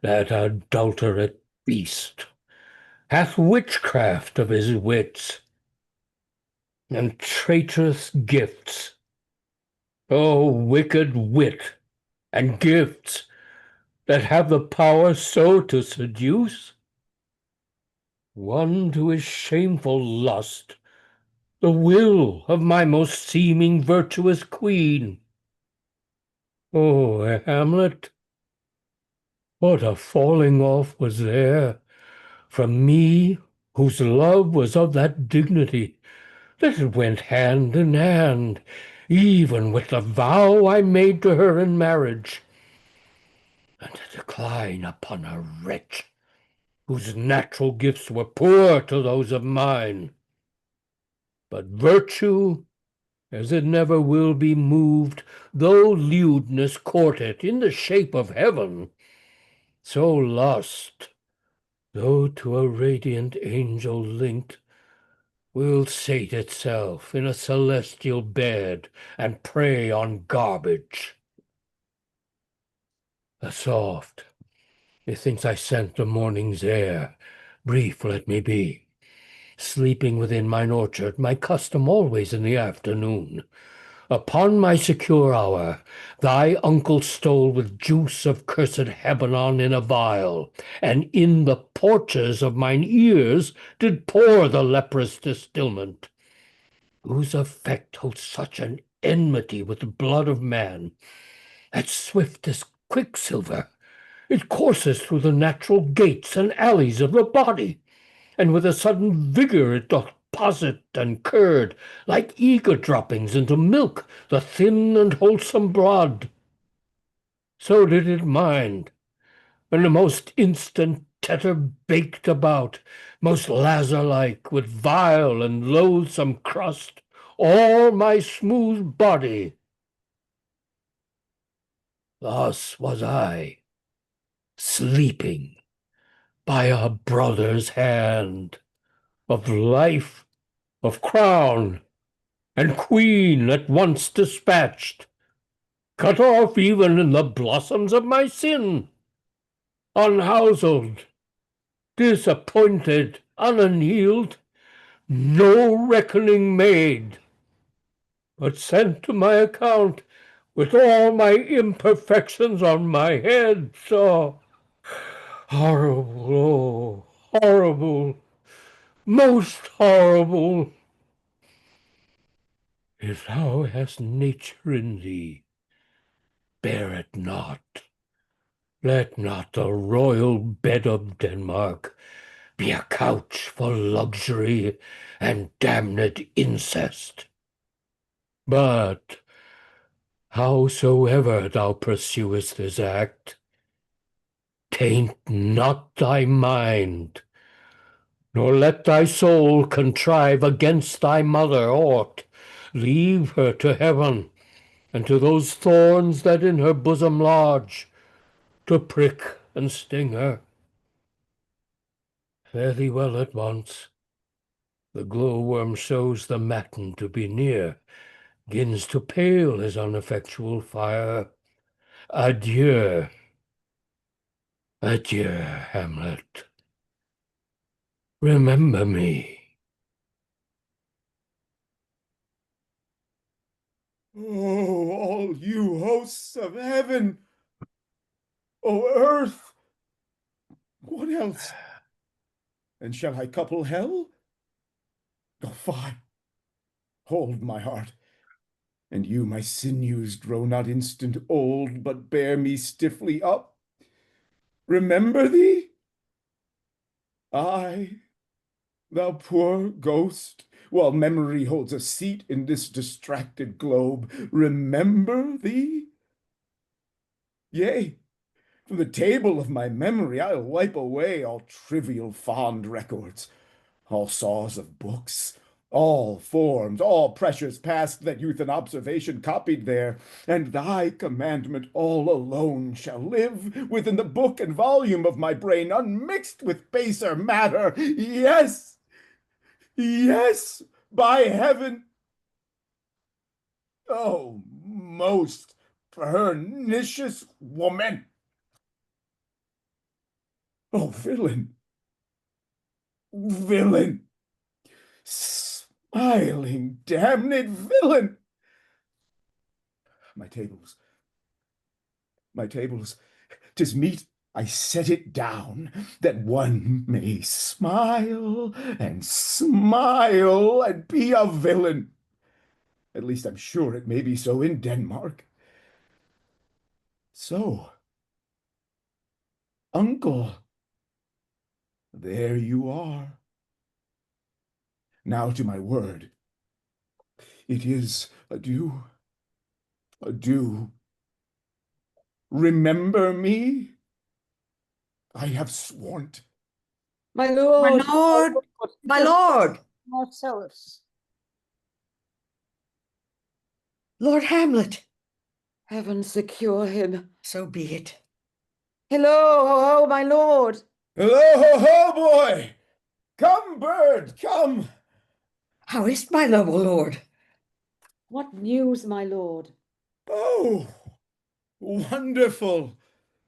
that adulterate beast hath witchcraft of his wits, and traitorous gifts. O wicked wit and gifts that have the power so to seduce! One to his shameful lust, the will of my most seeming virtuous queen. O Hamlet, what a falling off was there from me, whose love was of that dignity that it went hand in hand, even with the vow I made to her in marriage, and to decline upon a wretch whose natural gifts were poor to those of mine. But virtue, as it never will be moved, though lewdness court it in the shape of heaven, so lust, though to a radiant angel linked, will sate itself in a celestial bed and prey on garbage. A soft, methinks I scent the morning's air, brief let me be, sleeping within mine orchard, my custom always in the afternoon, Upon my secure hour, thy uncle stole with juice of cursed Hebanon in a vial, and in the porches of mine ears did pour the leprous distilment, whose effect holds such an enmity with the blood of man, that swift as quicksilver it courses through the natural gates and alleys of the body, and with a sudden vigour it doth posset and curd, like eager droppings into milk, the thin and wholesome blood. So did it mind, and the most instant tetter baked about, most lazar-like, with vile and loathsome crust, all my smooth body. Thus was I, sleeping by a brother's hand, of life, of crown, and queen at once dispatched, cut off even in the blossoms of my sin, unhouselled, disappointed, unannealed, no reckoning made, but sent to my account with all my imperfections on my head. So horrible, oh, horrible, most horrible. If thou hast nature in thee, bear it not. Let not the royal bed of Denmark be a couch for luxury and damned incest. But howsoever thou pursuest this act, taint not thy mind, nor let thy soul contrive against thy mother aught. Leave her to heaven, and to those thorns that in her bosom lodge, to prick and sting her. Fare thee well at once. The glowworm shows the matin to be near, 'gins to pale his ineffectual fire. Adieu, adieu, Hamlet. Remember me. Oh, all you hosts of heaven! O earth! What else? And shall I couple hell? Oh, fie! Hold my heart, and you, my sinews, grow not instant old, but bear me stiffly up. Remember thee? I, thou poor ghost, while memory holds a seat in this distracted globe, remember thee? Yea, from the table of my memory I'll wipe away all trivial fond records, all saws of books, all forms, all pressures past that youth and observation copied there, and thy commandment all alone shall live within the book and volume of my brain, unmixed with baser matter. Yes, yes, by heaven! Oh, most pernicious woman! Oh, villain! Villain! Smiling, damned villain! My tables, 'tis meet I set it down, that one may smile and smile and be a villain. At least I'm sure it may be so in Denmark. So, uncle, there you are. Now to my word. It is adieu, adieu. Remember me? I have sworn't. My My lord, lord, my lord, Marcellus. Lord Hamlet, heaven secure him. so be it. Hello, ho, ho, my lord. Hello, ho, ho, boy! Come, bird, come! How is my noble lord? What news, my lord? Oh, wonderful!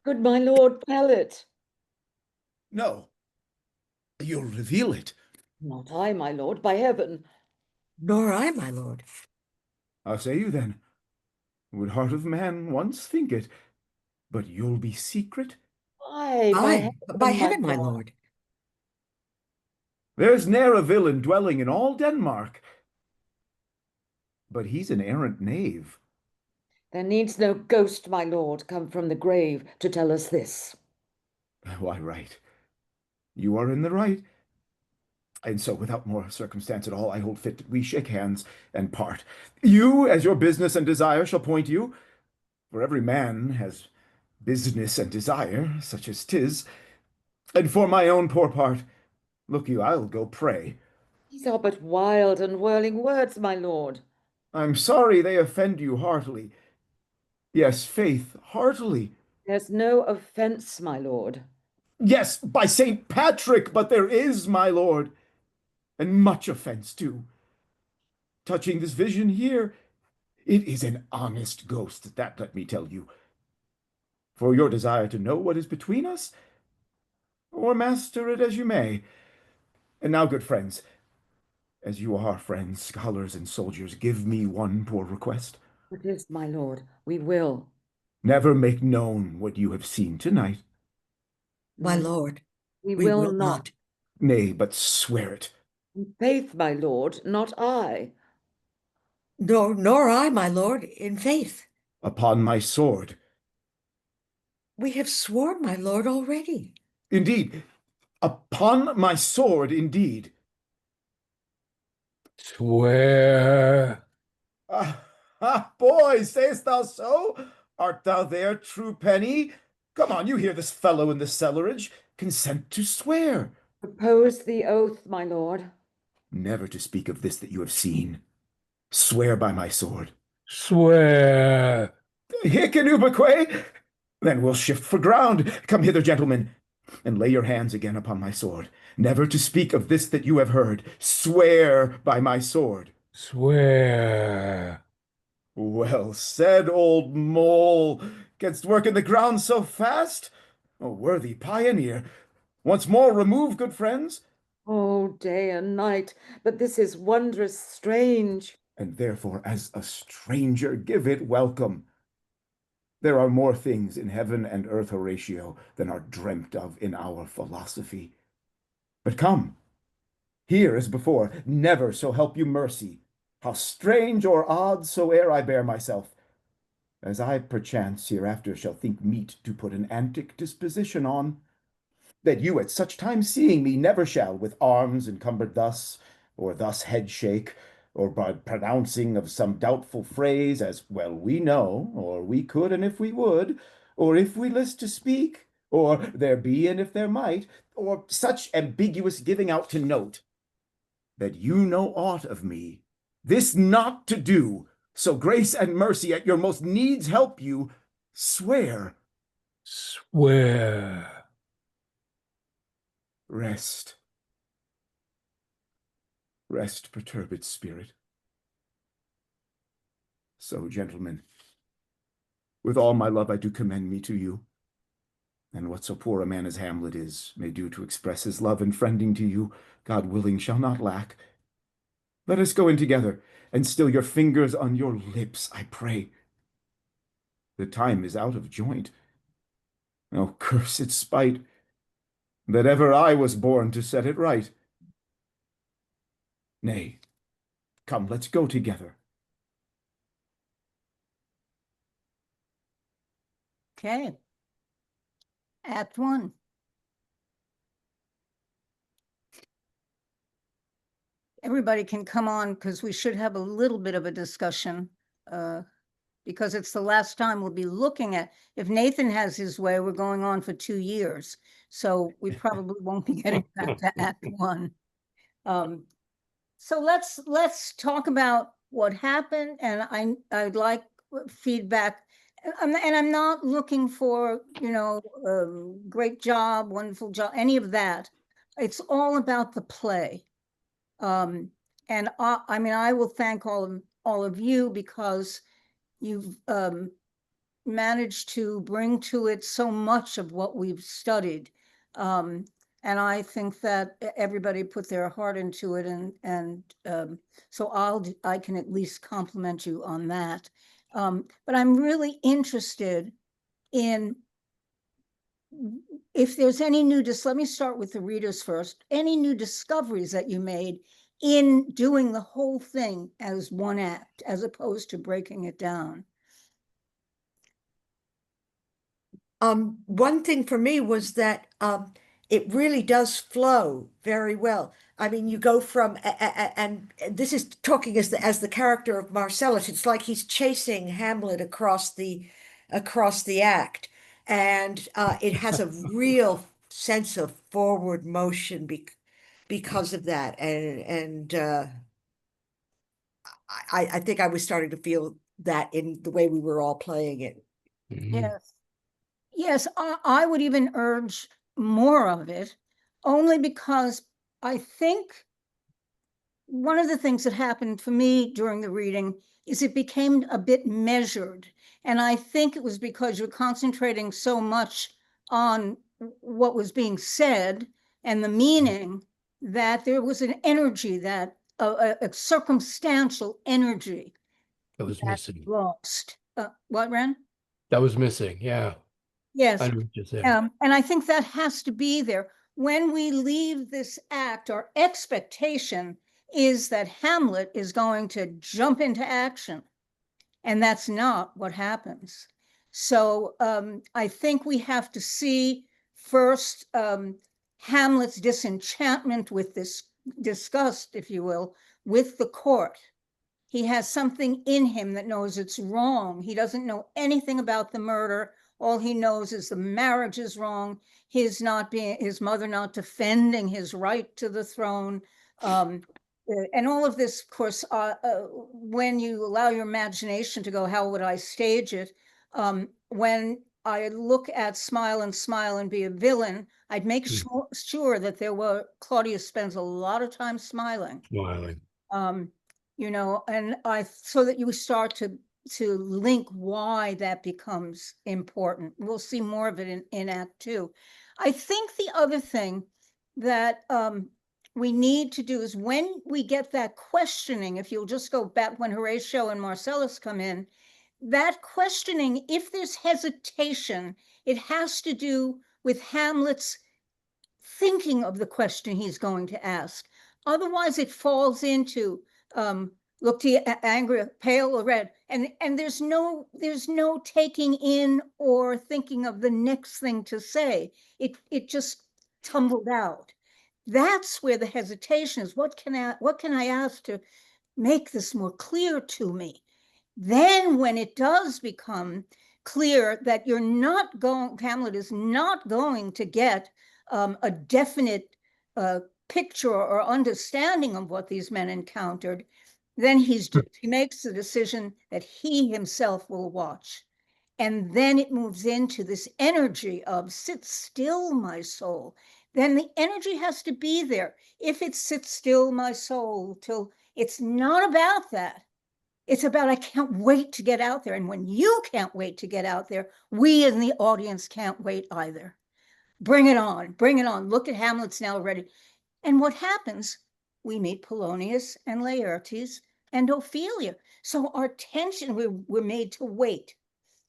Good my lord, tell it. No, you'll reveal it. Not I, my lord, by heaven. Nor I, my lord. How say you then? Would heart of man once think it? But you'll be secret? Aye, Aye, by my heaven, my lord. lord. There's ne'er a villain dwelling in all Denmark, but he's an errant knave. There needs no ghost, my lord, come from the grave to tell us this. Why, right. You are in the right. And so, without more circumstance at all, I hold fit that we shake hands and part. You, as your business and desire shall point you, for every man has business and desire, such as 'tis. And for my own poor part, look you, I'll go pray. These are but wild and whirling words, my lord. I'm sorry they offend you heartily. Yes, faith, heartily. There's no offence, my lord. Yes, by Saint Patrick, but there is, my lord, and much offence too. Touching this vision here, it is an honest ghost, that let me tell you. For your desire to know what is between us, or master it as you may. And now, good friends, as you are friends, scholars, and soldiers, give me one poor request. What is, my lord? We will. Never make known what you have seen tonight. My lord, We we will will not. Nay, but swear it. In faith, my lord, not I. Nor I, my lord, in faith. Upon my sword. We have sworn, my lord, already. Indeed, upon my sword, indeed. Swear. Boy, sayest thou so? Art thou there, true penny? Come on, you hear this fellow in the cellarage. Consent to swear. Propose the oath, my lord. Never to speak of this that you have seen. Swear by my sword. Swear. Hic and ubique? Then we'll shift for ground. Come hither, gentlemen, and lay your hands again upon my sword. Never to speak of this that you have heard. Swear by my sword. Swear. Well said, old mole. Canst work in the ground so fast? A worthy pioneer. Once more remove, good friends. Oh, day and night, but this is wondrous strange. And therefore, as a stranger, give it welcome. There are more things in heaven and earth, Horatio, than are dreamt of in our philosophy. But come, here as before, never so help you mercy, how strange or odd soe'er I bear myself, as I perchance hereafter shall think meet to put an antic disposition on, that you at such time seeing me never shall, with arms encumbered thus, or thus head shake, or by pronouncing of some doubtful phrase, as well we know, or we could, and if we would, or if we list to speak, or there be, and if there might, or such ambiguous giving out to note, that you know aught of me, this not to do, so grace and mercy at your most needs help you, swear. Swear. Rest. Rest, perturbed spirit. So, gentlemen, with all my love I do commend me to you, and what so poor a man as Hamlet is may do to express his love and friending to you, God willing, shall not lack. Let us go in together, and still your fingers on your lips, I pray. The time is out of joint. Oh, cursed spite, that ever I was born to set it right. Nay, come, let's go together. Okay. Act 1. Everybody can come on because we should have a little bit of a discussion because it's the last time we'll be looking at, if Nathan has his way, we're going on for 2 years. So we probably won't be getting back to Act 1. So let's talk about what happened, and I'd like feedback. And I'm not looking for, great job, wonderful job, any of that. It's all about the play. And I mean, I will thank all of you because you've managed to bring to it so much of what we've studied. And I think that everybody put their heart into it, and so I can at least compliment you on that. But I'm really interested in if there's any new, let me start with the readers first, any new discoveries that you made in doing the whole thing as one act, as opposed to breaking it down. One thing for me was that it really does flow very well. I mean, you go from and this is talking as the character of Marcellus. It's like he's chasing Hamlet across the act, and it has a real sense of forward motion because of that. And I think I was starting to feel that in the way we were all playing it. Yes. Yes, I would even urge more of it, only because I think one of the things that happened for me during the reading is it became a bit measured. And I think it was because you're concentrating so much on what was being said and the meaning, that there was an energy, that a circumstantial energy That was that missing. lost. What, Ren? That was missing. Yeah. Yes. I know what you're saying. And I think that has to be there. When we leave this act, our expectation is that Hamlet is going to jump into action. And that's not what happens. So I think we have to see first Hamlet's disenchantment with this disgust, if you will, with the court. He has something in him that knows it's wrong. He doesn't know anything about the murder. All he knows is the marriage is wrong. His mother not defending his right to the throne. And all of this, of course, when you allow your imagination to go, how would I stage it? When I look at Smile and Be a Villain, I'd make sure that Claudius spends a lot of time smiling. Smiling. You know, and so that you start to link why that becomes important. We'll see more of it in Act 2. I think the other thing that we need to do is when we get that questioning, if you'll just go back when Horatio and Marcellus come in, that questioning, if there's hesitation, it has to do with Hamlet's thinking of the question he's going to ask. Otherwise, it falls into look to you angry, pale or red, and there's no taking in or thinking of the next thing to say. It just tumbled out. That's where the hesitation is. What can I ask to make this more clear to me? Then when it does become clear that Hamlet is not going to get a definite picture or understanding of what these men encountered, then he makes the decision that he himself will watch. And then it moves into this energy of sit still, my soul. Then the energy has to be there. If it sits still, my soul, till it's not about that. It's about, I can't wait to get out there. And when you can't wait to get out there, we in the audience can't wait either. Bring it on, bring it on. Look at Hamlet's now ready. And what happens? We meet Polonius and Laertes and Ophelia. So our tension, we're made to wait.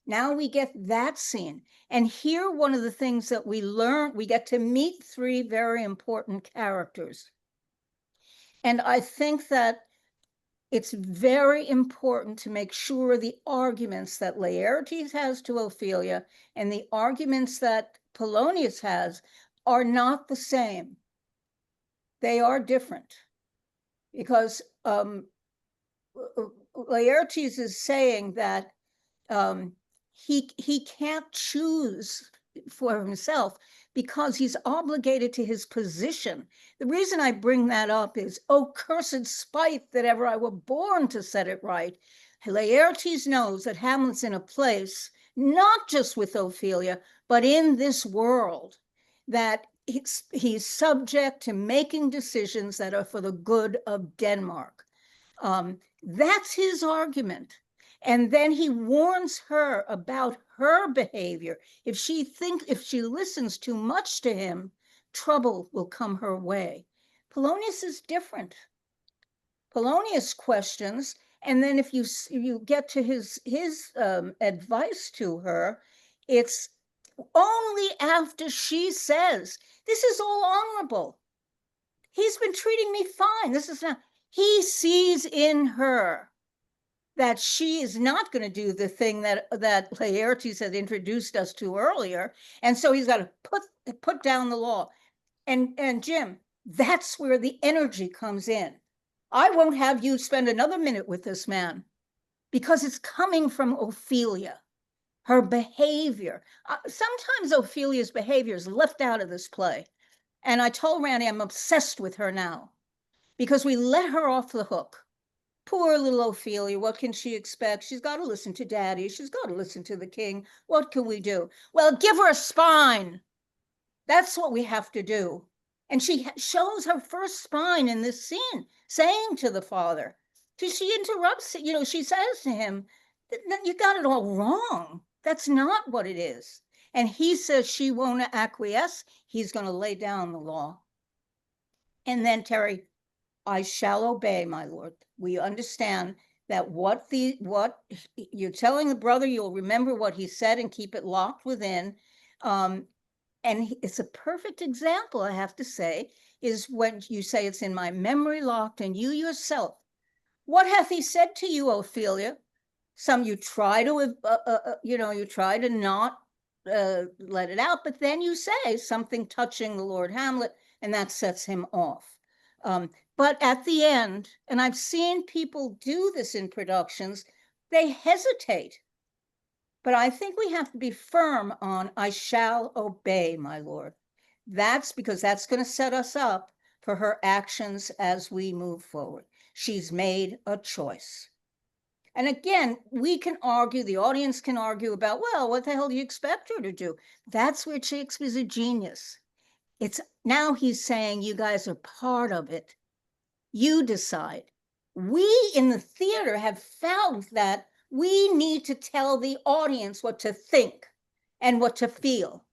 Now we get that scene. And here, one of the things that we learn, we get to meet three very important characters. And I think that it's very important to make sure the arguments that Laertes has to Ophelia and the arguments that Polonius has are not the same. They are different, because Laertes is saying that he can't choose for himself because he's obligated to his position. The reason I bring that up is, oh, cursed spite that ever I were born to set it right. Laertes knows that Hamlet's in a place, not just with Ophelia, but in this world, that he's subject to making decisions that are for the good of Denmark. That's his argument. And then he warns her about her behavior. If she listens too much to him, trouble will come her way. Polonius is different. Polonius questions, and then if you get to his advice to her, it's only after she says, "This is all honorable. He's been treating me fine. This is not." He sees in her that she is not going to do the thing that Laertes had introduced us to earlier, and so he's got to put down the law. And Jim, that's where the energy comes in. I won't have you spend another minute with this man, because it's coming from Ophelia, her behavior. Sometimes Ophelia's behavior is left out of this play. And I told Randy I'm obsessed with her now, because we let her off the hook. Poor little Ophelia, what can she expect? She's got to listen to Daddy. She's got to listen to the king. What can we do? Well, give her a spine. That's what we have to do. And she shows her first spine in this scene, saying to the father, she interrupts, she says to him, "You got it all wrong. That's not what it is." And he says she won't acquiesce. He's going to lay down the law. And then Terry, "I shall obey, my lord." We understand that what you're telling the brother, you'll remember what he said and keep it locked within. And it's a perfect example, I have to say, is when you say it's in my memory locked, and you yourself, "What hath he said to you, Ophelia?" Some you try to, you try to not let it out, but then you say something touching the Lord Hamlet, and that sets him off. But at the end, and I've seen people do this in productions, they hesitate. But I think we have to be firm on, "I shall obey, my lord." That's because that's going to set us up for her actions as we move forward. She's made a choice. And again, we can argue, the audience can argue about, well, what the hell do you expect her to do? That's where Shakespeare's a genius. Now he's saying, you guys are part of it. You decide. We in the theater have found that we need to tell the audience what to think and what to feel.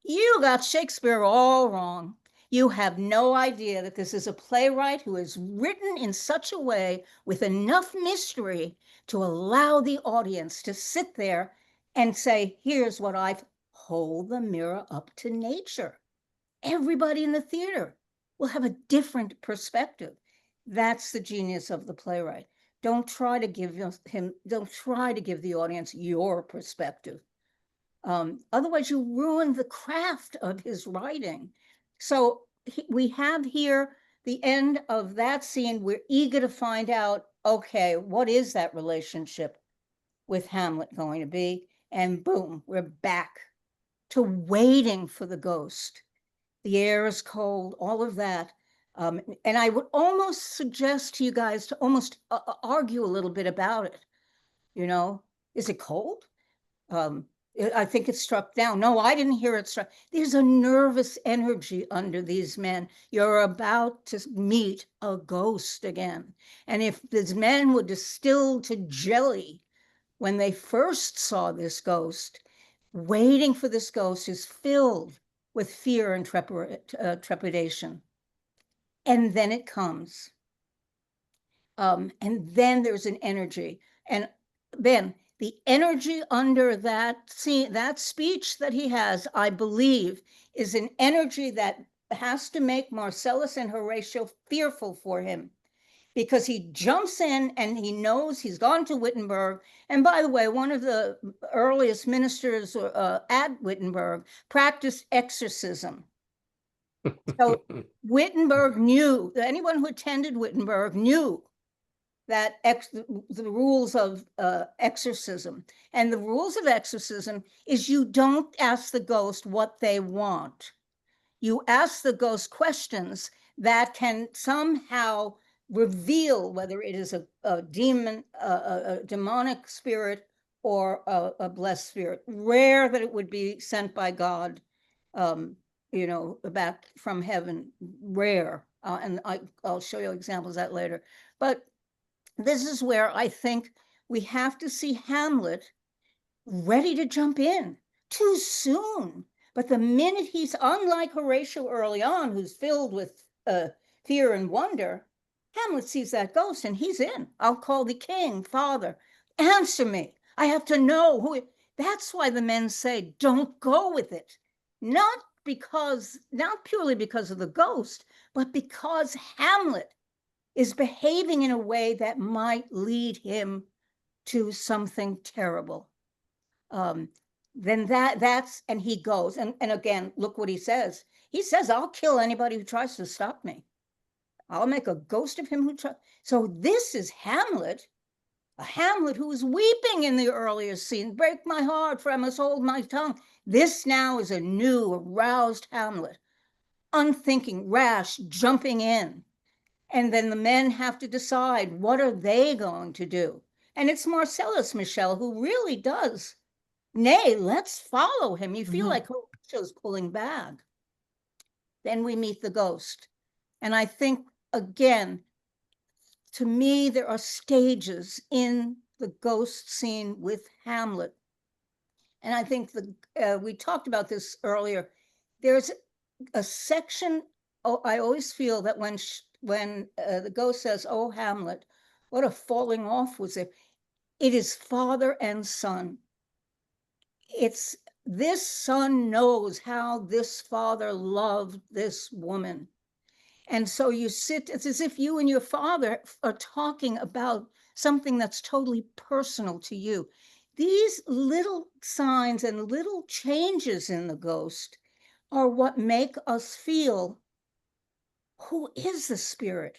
You got Shakespeare all wrong. You have no idea that this is a playwright who is written in such a way with enough mystery to allow the audience to sit there and say, "Here's what I've hold the mirror up to nature." Everybody in the theater will have a different perspective. That's the genius of the playwright. Don't try to give the audience your perspective. Otherwise, you ruin the craft of his writing. So we have here the end of that scene. We're eager to find out, okay, what is that relationship with Hamlet going to be? And boom, we're back to waiting for the ghost. The air is cold, all of that. And I would almost suggest to you guys to almost argue a little bit about it. Is it cold? I think it struck down. No, I didn't hear it struck. There's a nervous energy under these men. You're about to meet a ghost again. And if these men were distilled to jelly when they first saw this ghost, waiting for this ghost is filled with fear and trepidation. And then it comes. And then there's an energy. And then the energy under that speech that he has, I believe, is an energy that has to make Marcellus and Horatio fearful for him, because he jumps in and he knows he's gone to Wittenberg. And by the way, one of the earliest ministers at Wittenberg practiced exorcism. So Wittenberg knew, anyone who attended Wittenberg knew that the rules of exorcism. And the rules of exorcism is you don't ask the ghost what they want. You ask the ghost questions that can somehow reveal whether it is a demon, a demonic spirit, or a blessed spirit. Rare that it would be sent by God, back from heaven. Rare. And I'll show you examples of that later. But this is where I think we have to see Hamlet ready to jump in. Too soon. But the minute he's, unlike Horatio early on, who's filled with fear and wonder, Hamlet sees that ghost and he's in. I'll call the king, father, answer me. I have to know who. That's why the men say, don't go with it. Not purely because of the ghost, but because Hamlet is behaving in a way that might lead him to something terrible. Then that's, and he goes, and again, look what he says. He says, I'll kill anybody who tries to stop me. I'll make a ghost of him who tries. So this is Hamlet, a Hamlet who was weeping in the earlier scene. Break my heart, for I must hold my tongue. This now is a new, aroused Hamlet, unthinking, rash, jumping in. And then the men have to decide, what are they going to do? And it's Marcellus, Michelle, who really does. Nay, let's follow him. You feel like Horatio's pulling back. Then we meet the ghost. And I think, again, to me, there are stages in the ghost scene with Hamlet. And I think we talked about this earlier. There's a section, I always feel that when the ghost says, oh, Hamlet, what a falling off was it? It is father and son. It's this son knows how this father loved this woman. And so you sit, it's as if you and your father are talking about something that's totally personal to you. These little signs and little changes in the ghost are what make us feel, who is the spirit?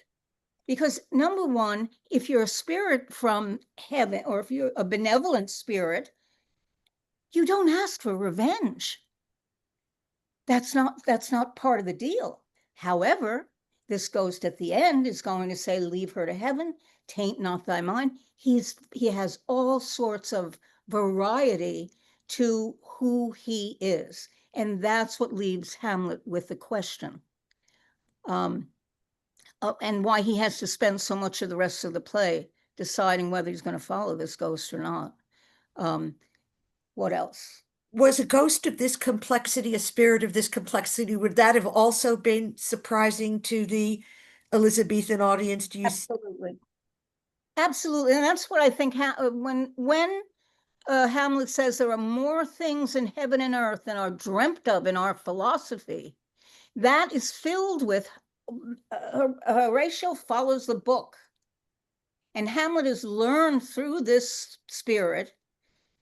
Because number one, if you're a spirit from heaven, or if you're a benevolent spirit, you don't ask for revenge. That's not part of the deal. However, this ghost at the end is going to say, leave her to heaven, taint not thy mind. He has all sorts of variety to who he is. And that's what leaves Hamlet with the question. And why he has to spend so much of the rest of the play deciding whether he's going to follow this ghost or not. What else? Was a ghost of this complexity, a spirit of this complexity, would that have also been surprising to the Elizabethan audience? Do you? Absolutely. Absolutely. And that's what I think when Hamlet says there are more things in heaven and earth than are dreamt of in our philosophy, that is filled with Horatio follows the book. And Hamlet has learned through this spirit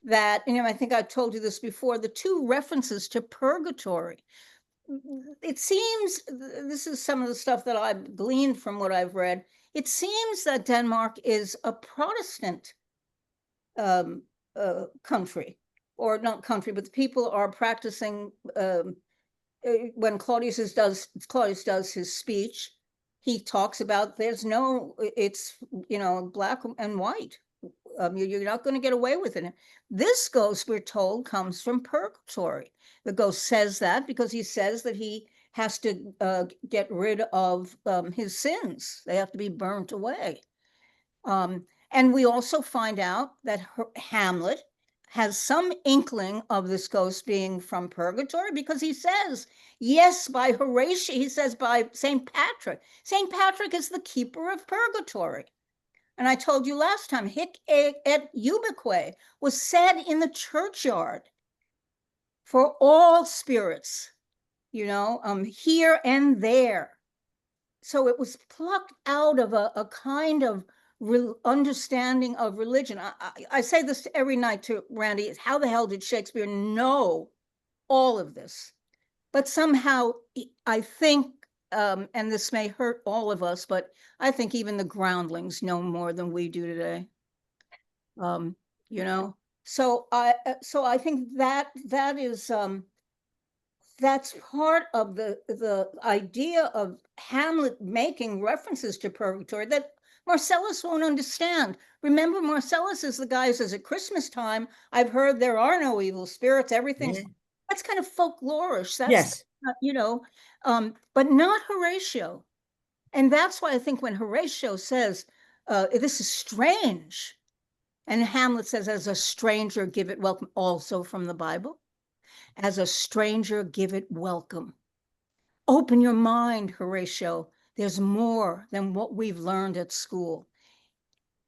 that, I think I've told you this before, the two references to purgatory. It seems, this is some of the stuff that I've gleaned from what I've read, it seems that Denmark is a Protestant country, or not country, but the people are practicing, when Claudius does his speech, he talks about it's, black and white. You're not going to get away with it. This ghost, we're told, comes from purgatory. The ghost says that because he says that he has to get rid of his sins. They have to be burnt away. And we also find out that Hamlet has some inkling of this ghost being from purgatory, because he says, yes, by Horatio, he says by St. Patrick. St. Patrick is the keeper of purgatory. And I told you last time, hic et ubique was said in the churchyard for all spirits, here and there. So it was plucked out of a kind of understanding of religion. I say this every night to Randy, how the hell did Shakespeare know all of this? But somehow, I think, and this may hurt all of us, but I think even the groundlings know more than we do today. So I think that is that's part of the idea of Hamlet making references to purgatory that Marcellus won't understand. Remember, Marcellus is the guy who says at Christmas time, I've heard there are no evil spirits, everything's, that's kind of folklorish. That's, yes. But not Horatio. And that's why I think when Horatio says, this is strange, and Hamlet says, as a stranger, give it welcome, also from the Bible. As a stranger, give it welcome. Open your mind, Horatio. There's more than what we've learned at school.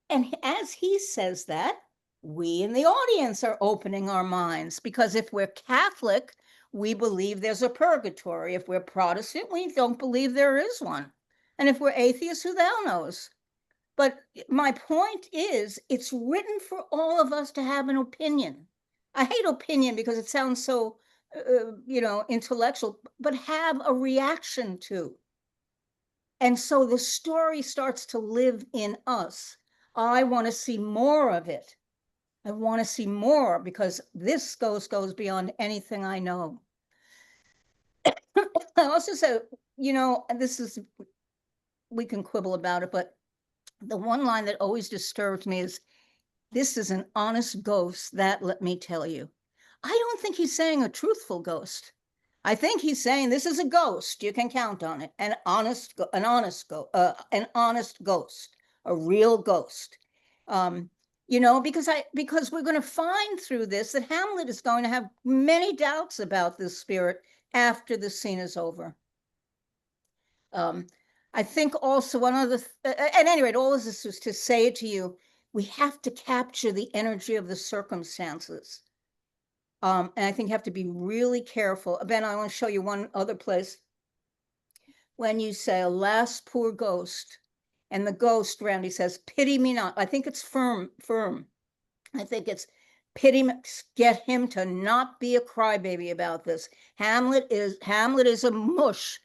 And as he says that, we in the audience are opening our minds, because if we're Catholic, we believe there's a purgatory. If we're Protestant, we don't believe there is one. And if we're atheists, who the hell knows? But my point is, it's written for all of us to have an opinion. I hate opinion because it sounds so, intellectual, but have a reaction to. And so the story starts to live in us. I want to see more of it. I want to see more, because this goes beyond anything I know. I also said, we can quibble about it, but the one line that always disturbs me is, "This is an honest ghost, that let me tell you." I don't think he's saying a truthful ghost. I think he's saying this is a ghost. You can count on it. An honest ghost, a real ghost. Because we're going to find through this that Hamlet is going to have many doubts about this spirit after the scene is over. I think also one other, at any rate, all of this is to say to you, we have to capture the energy of the circumstances. And I think you have to be really careful. Ben, I want to show you one other place. When you say, "Alas, poor ghost," and the ghost, Randy says, "Pity me not." I think it's firm. I think it's pity me, get him to not be a crybaby about this. Hamlet is a mush.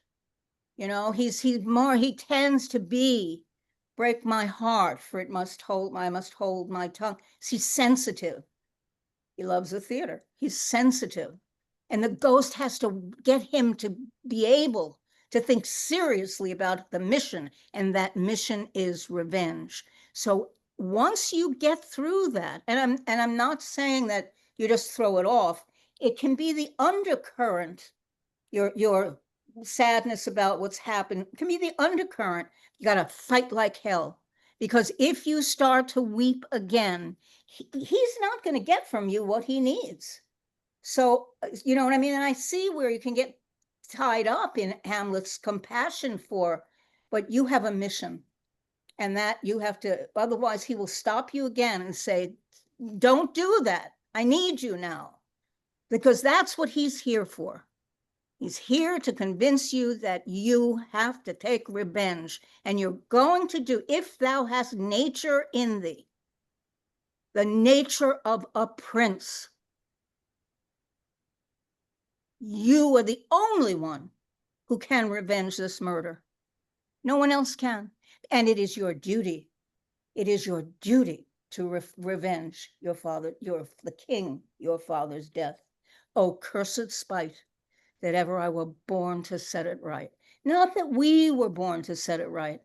He tends to be, break my heart, for I must hold my tongue. He's sensitive. He loves the theater. He's sensitive. And the ghost has to get him to be able to think seriously about the mission, and that mission is revenge. So once you get through that, and I'm not saying that you just throw it off, it can be the undercurrent, your sadness about what's happened can be the undercurrent. You got to fight like hell, because if you start to weep again, he's not going to get from you what he needs. So, you know what I mean? And I see where you can get tied up in Hamlet's compassion but you have a mission, and that you have to, otherwise he will stop you again and say, "Don't do that. I need you now," because that's what he's here for. He's here to convince you that you have to take revenge, and you're going to do, if thou hast nature in thee, the nature of a prince, you are the only one who can revenge this murder. No one else can. And it is your duty. It is your duty to revenge your father, the king, your father's death. Oh, cursed spite, that ever I were born to set it right. Not that we were born to set it right,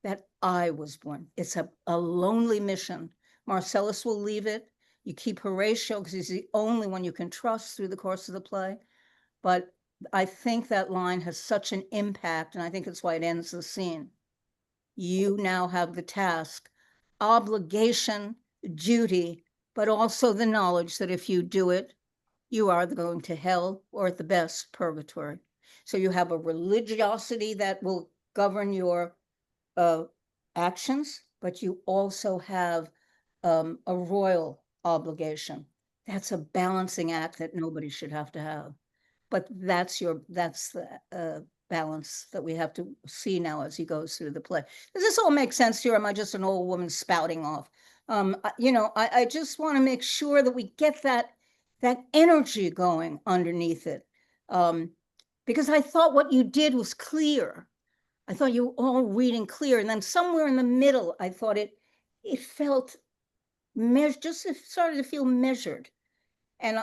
that I was born. It's a lonely mission. Marcellus will leave it. You keep Horatio because he's the only one you can trust through the course of the play. But I think that line has such an impact, and I think it's why it ends the scene. You now have the task, obligation, duty, but also the knowledge that if you do it, you are going to hell, or at the best, purgatory. So you have a religiosity that will govern your actions, but you also have a royal obligation. That's a balancing act that nobody should have to have. But that's the balance that we have to see now as he goes through the play. Does this all make sense to you, or am I just an old woman spouting off? I just want to make sure that we get that energy going underneath it. Because I thought what you did was clear. I thought you were all reading clear. And then somewhere in the middle, I thought it felt measured, it started to feel measured. And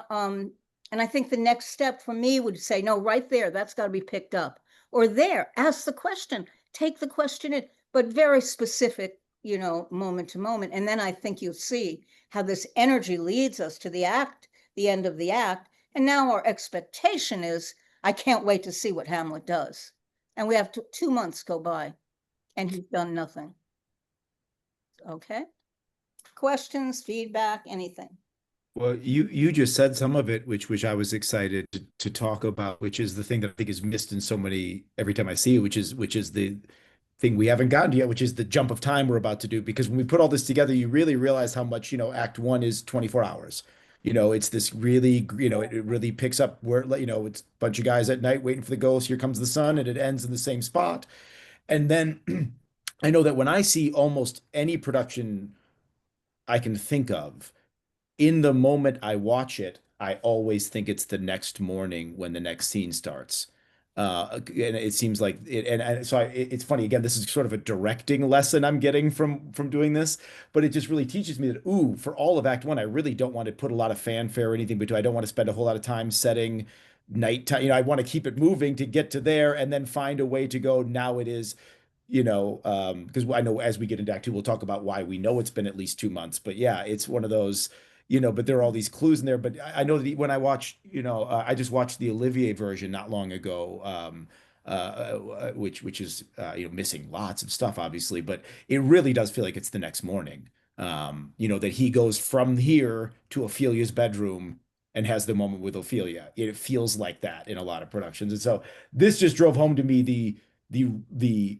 I think the next step for me would say, no, right there, that's got to be picked up. Or there, ask the question, take the question in, but very specific, moment to moment. And then I think you'll see how this energy leads us to the act, the end of the act. And now our expectation is, I can't wait to see what Hamlet does. And we have 2 months go by, and he's done nothing. Okay? Questions, feedback, anything? Well, you just said some of it, which I was excited to talk about, which is the thing that I think is missed in so many every time I see it, which is the thing we haven't gotten to yet, which is the jump of time we're about to do. Because when we put all this together, you really realize how much, Act One is 24 hours. It's this really, it really picks up where, it's a bunch of guys at night waiting for the ghost. Here comes the sun, and it ends in the same spot. And then I know that when I see almost any production I can think of, in the moment I watch it, I always think it's the next morning when the next scene starts. And it seems like it, and so it's funny. Again, this is sort of a directing lesson I'm getting from doing this, but it just really teaches me that, ooh, for all of Act One, I really don't want to put a lot of fanfare or anything, but I don't want to spend a whole lot of time setting nighttime. I want to keep it moving to get to there and then find a way to go. Now it is, because I know as we get into Act Two, we'll talk about why we know it's been at least 2 months. But yeah, it's one of those, but there are all these clues in there. But I know that when I watch, I just watched the Olivier version not long ago, which is missing lots of stuff, obviously, but it really does feel like it's the next morning. That he goes from here to Ophelia's bedroom and has the moment with Ophelia. It feels like that in a lot of productions, and so this just drove home to me the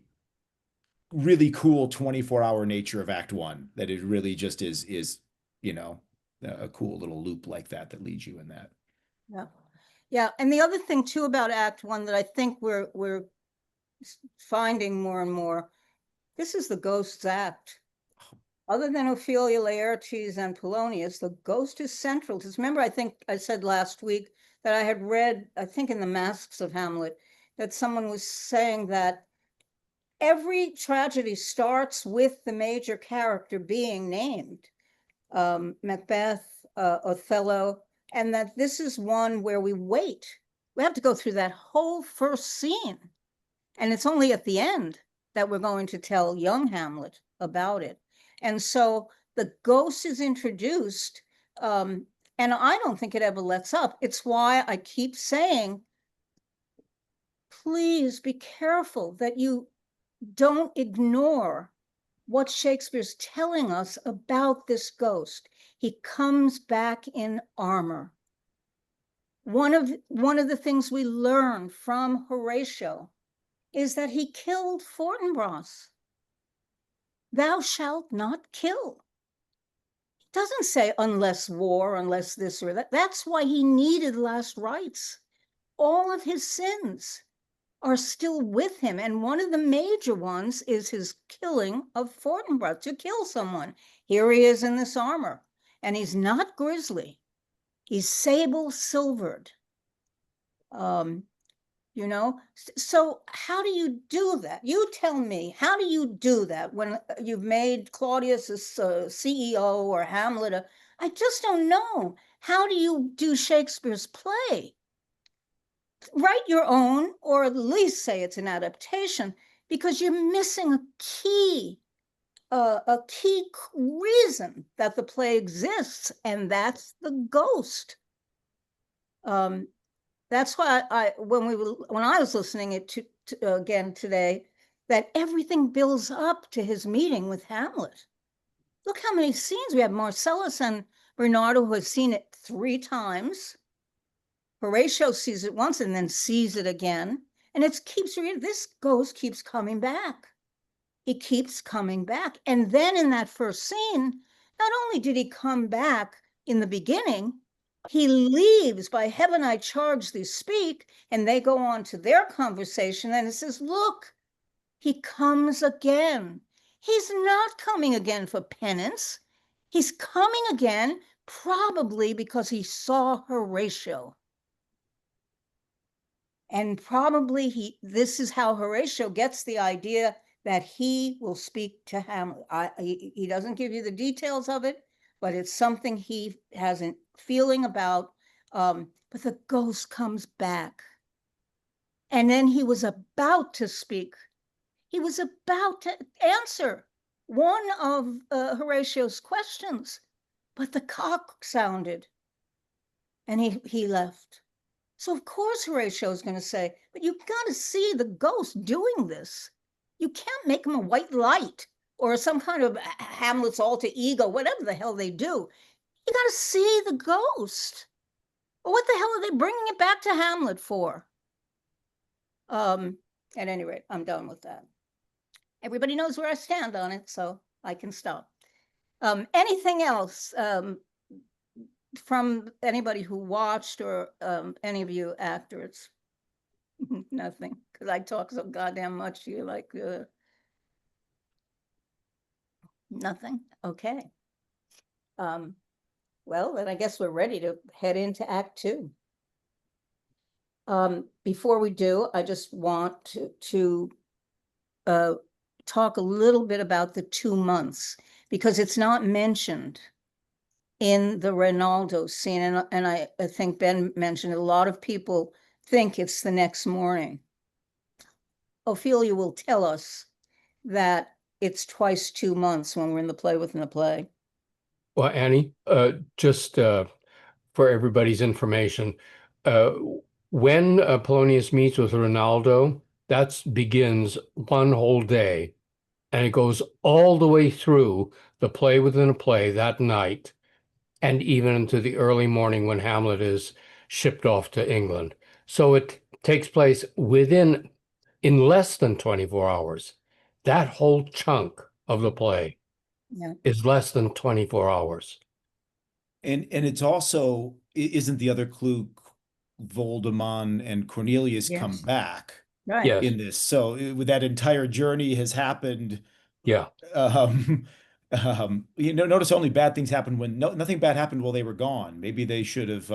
really cool 24-hour nature of Act One. That it really just is a cool little loop like that leads you in that. Yeah. Yeah. And the other thing too about Act One that I think we're finding more and more, this is the ghost's act. Other than Ophelia, Laertes, and Polonius, the ghost is central. Because remember, I think I said last week that I had read, I think in the Masks of Hamlet, that someone was saying that every tragedy starts with the major character being named. Macbeth, Othello, and that this is one where we wait. We have to go through that whole first scene. And it's only at the end that we're going to tell young Hamlet about it. And so the ghost is introduced, and I don't think it ever lets up. It's why I keep saying, please be careful that you don't ignore what Shakespeare's telling us about this ghost. He comes back in armor. One of the things we learn from Horatio is that he killed Fortinbras. Thou shalt not kill. It doesn't say unless war, unless this or that. That's why he needed last rites. All of his sins are still with him. And one of the major ones is his killing of Fortinbras, to kill someone. Here he is in this armor, and he's not grisly. He's sable silvered. So how do you do that? You tell me, how do you do that when you've made Claudius a CEO or Hamlet? I just don't know. How do you do Shakespeare's play? Write your own, or at least say it's an adaptation, because you're missing a key reason that the play exists, and that's the ghost. That's why when I was listening it to again today, that everything builds up to his meeting with Hamlet. Look how many scenes we have. Marcellus and Bernardo, who have seen it 3 times. Horatio sees it once and then sees it again. And it keeps reading. This ghost keeps coming back. He keeps coming back. And then in that first scene, not only did he come back in the beginning, he leaves, by heaven I charge thee, speak, and they go on to their conversation, and it says, look, he comes again. He's not coming again for penance. He's coming again probably because he saw Horatio. And probably this is how Horatio gets the idea that he will speak to Hamlet. He doesn't give you the details of it, but it's something he has a feeling about. But the ghost comes back. And then he was about to speak. He was about to answer one of Horatio's questions, but the cock sounded and he left. So of course Horatio is going to say, but you've got to see the ghost doing this. You can't make him a white light or some kind of Hamlet's alter ego, whatever the hell they do. You got to see the ghost. Well, what the hell are they bringing it back to Hamlet for? At any rate, I'm done with that. Everybody knows where I stand on it, so I can stop. Anything else from anybody who watched or any of you actors? Nothing, because I talk so goddamn much. You're like, nothing. Okay. Well, then I guess we're ready to head into Act Two. Before we do, I just want to talk a little bit about the 2 months, because it's not mentioned in the Rinaldo scene. And I think Ben mentioned a lot of people think it's the next morning. Ophelia will tell us that it's twice 2 months when we're in the play within the play. Well, Annie, just for everybody's information, when Polonius meets with Rinaldo, that begins one whole day, and it goes all the way through the play within a play that night, and even into the early morning when Hamlet is shipped off to England. So it takes place in less than 24 hours. That whole chunk of the play is less than 24 hours. And it's also, isn't the other clue Voldemort and Cornelius come back Right. Yes. in this? So that entire journey has happened. Yeah. Notice only bad things happened when nothing bad happened while they were gone. Maybe they should have,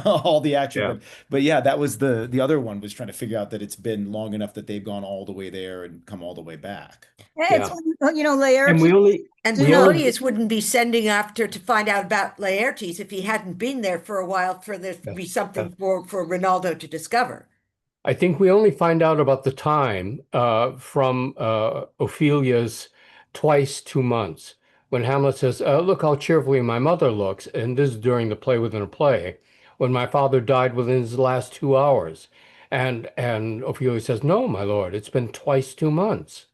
all the action. Yeah. But yeah, that was the other one, was trying to figure out that it's been long enough that they've gone all the way there and come all the way back. Yeah. And Laertes. And Do not- Polonius wouldn't be sending after to find out about Laertes if he hadn't been there for a while for there to be something for Rinaldo to discover. I think we only find out about the time from Ophelia's twice 2 months, when Hamlet says, look how cheerfully my mother looks. And this is during the play within a play, when my father died within his last 2 hours. And Ophelia says, no, my lord, it's been twice 2 months.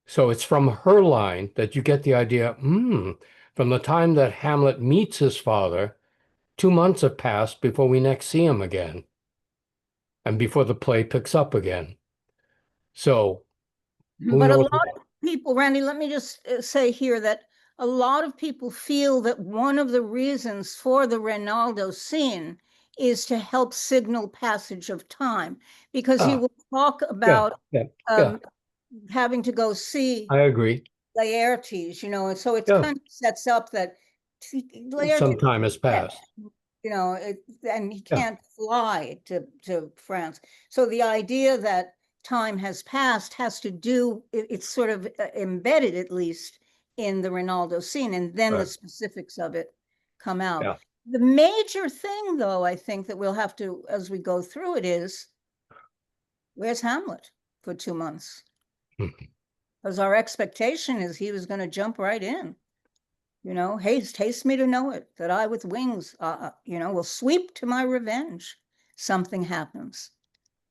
So it's from her line that you get the idea, from the time that Hamlet meets his father, 2 months have passed before we next see him again, and before the play picks up again. So but a lot of people, Randy, let me just say here that a lot of people feel that one of the reasons for the Rinaldo scene is to help signal passage of time, because he will talk about having to go see I agree. Laertes, and so it kind of sets up that Laertes, Some time has passed. And he can't fly to France. So the idea that time has passed has to do, it's sort of embedded, at least in the Rinaldo scene, and then the specifics of it come out. Yeah. The major thing, though, I think that we'll have to, as we go through it, is where's Hamlet for 2 months? Because our expectation is he was going to jump right in. Haste me to know it, that I with wings, will sweep to my revenge. Something happens.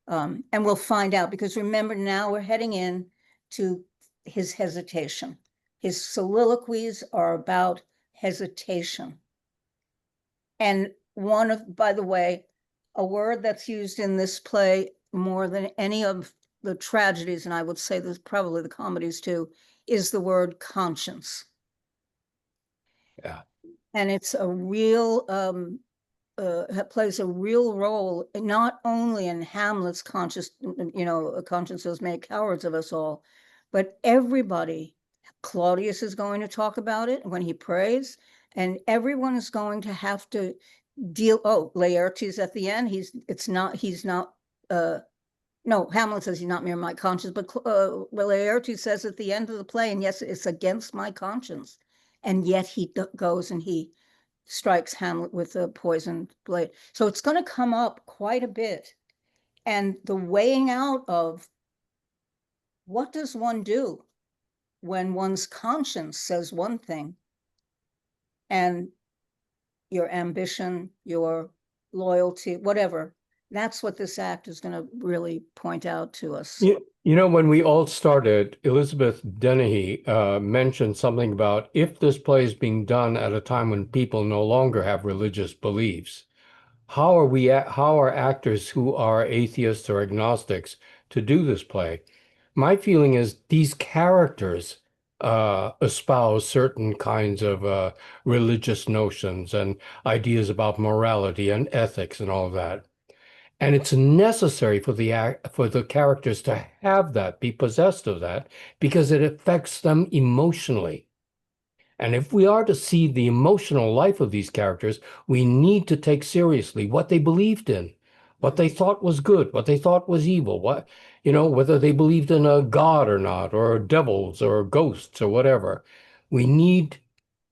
And we'll find out, because remember, now we're heading in to his hesitation. His soliloquies are about hesitation. And by the way, a word that's used in this play more than any of the tragedies, and I would say this probably the comedies too, is the word conscience. Yeah. And it's a real, plays a real role, not only in Hamlet's conscience has made cowards of us all, but everybody. Claudius is going to talk about it when he prays, and everyone is going to have to deal. Laertes at the end, Hamlet says he's not mere my conscience, but Laertes says at the end of the play, and yes, it's against my conscience. And yet he goes and he strikes Hamlet with a poisoned blade. So it's going to come up quite a bit. And the weighing out of what does one do when one's conscience says one thing and your ambition, your loyalty, whatever, That's what this act is going to really point out to us. You know, when we all started, Elizabeth Dennehy mentioned something about if this play is being done at a time when people no longer have religious beliefs, how are actors who are atheists or agnostics to do this play? My feeling is these characters espouse certain kinds of religious notions and ideas about morality and ethics and all of that. And it's necessary for the characters to have that, be possessed of that, because it affects them emotionally. And if we are to see the emotional life of these characters, we need to take seriously what they believed in, what they thought was good, what they thought was evil, whether they believed in a god or not, or devils or ghosts or whatever. They need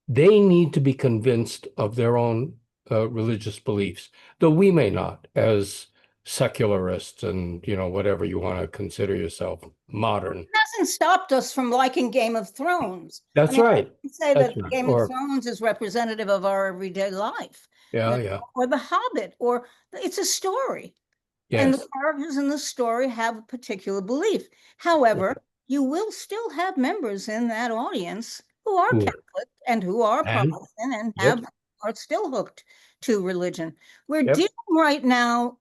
to be convinced of their own religious beliefs, though we may not, as secularists and, whatever you want to consider yourself, modern. It hasn't stopped us from liking Game of Thrones. That's right. I say That's that right. Game of Thrones is representative of our everyday life. Yeah. Or The Hobbit, or it's a story. Yes. And the characters in the story have a particular belief. However, you will still have members in that audience who are Catholic and who are Protestant and are still hooked to religion. We're dealing right now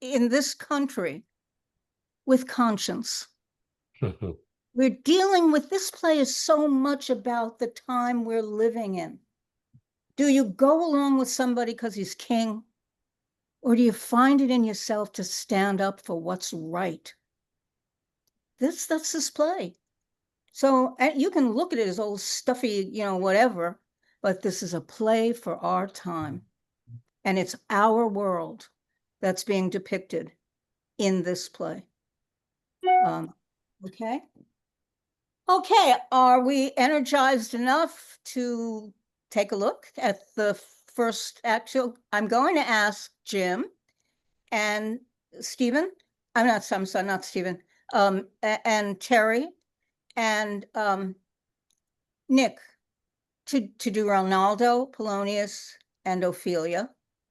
in this country with conscience. We're dealing with, this play is so much about the time we're living in. Do you go along with somebody because he's king? Or do you find it in yourself to stand up for what's right? That's this play. So you can look at it as old stuffy, whatever, but this is a play for our time. And it's our world that's being depicted in this play. Okay. Okay, are we energized enough to take a look at the first actual? I'm going to ask Jim and Stephen. I'm sorry, not Stephen. And Terry and Nick to do Ronaldo, Polonius, and Ophelia.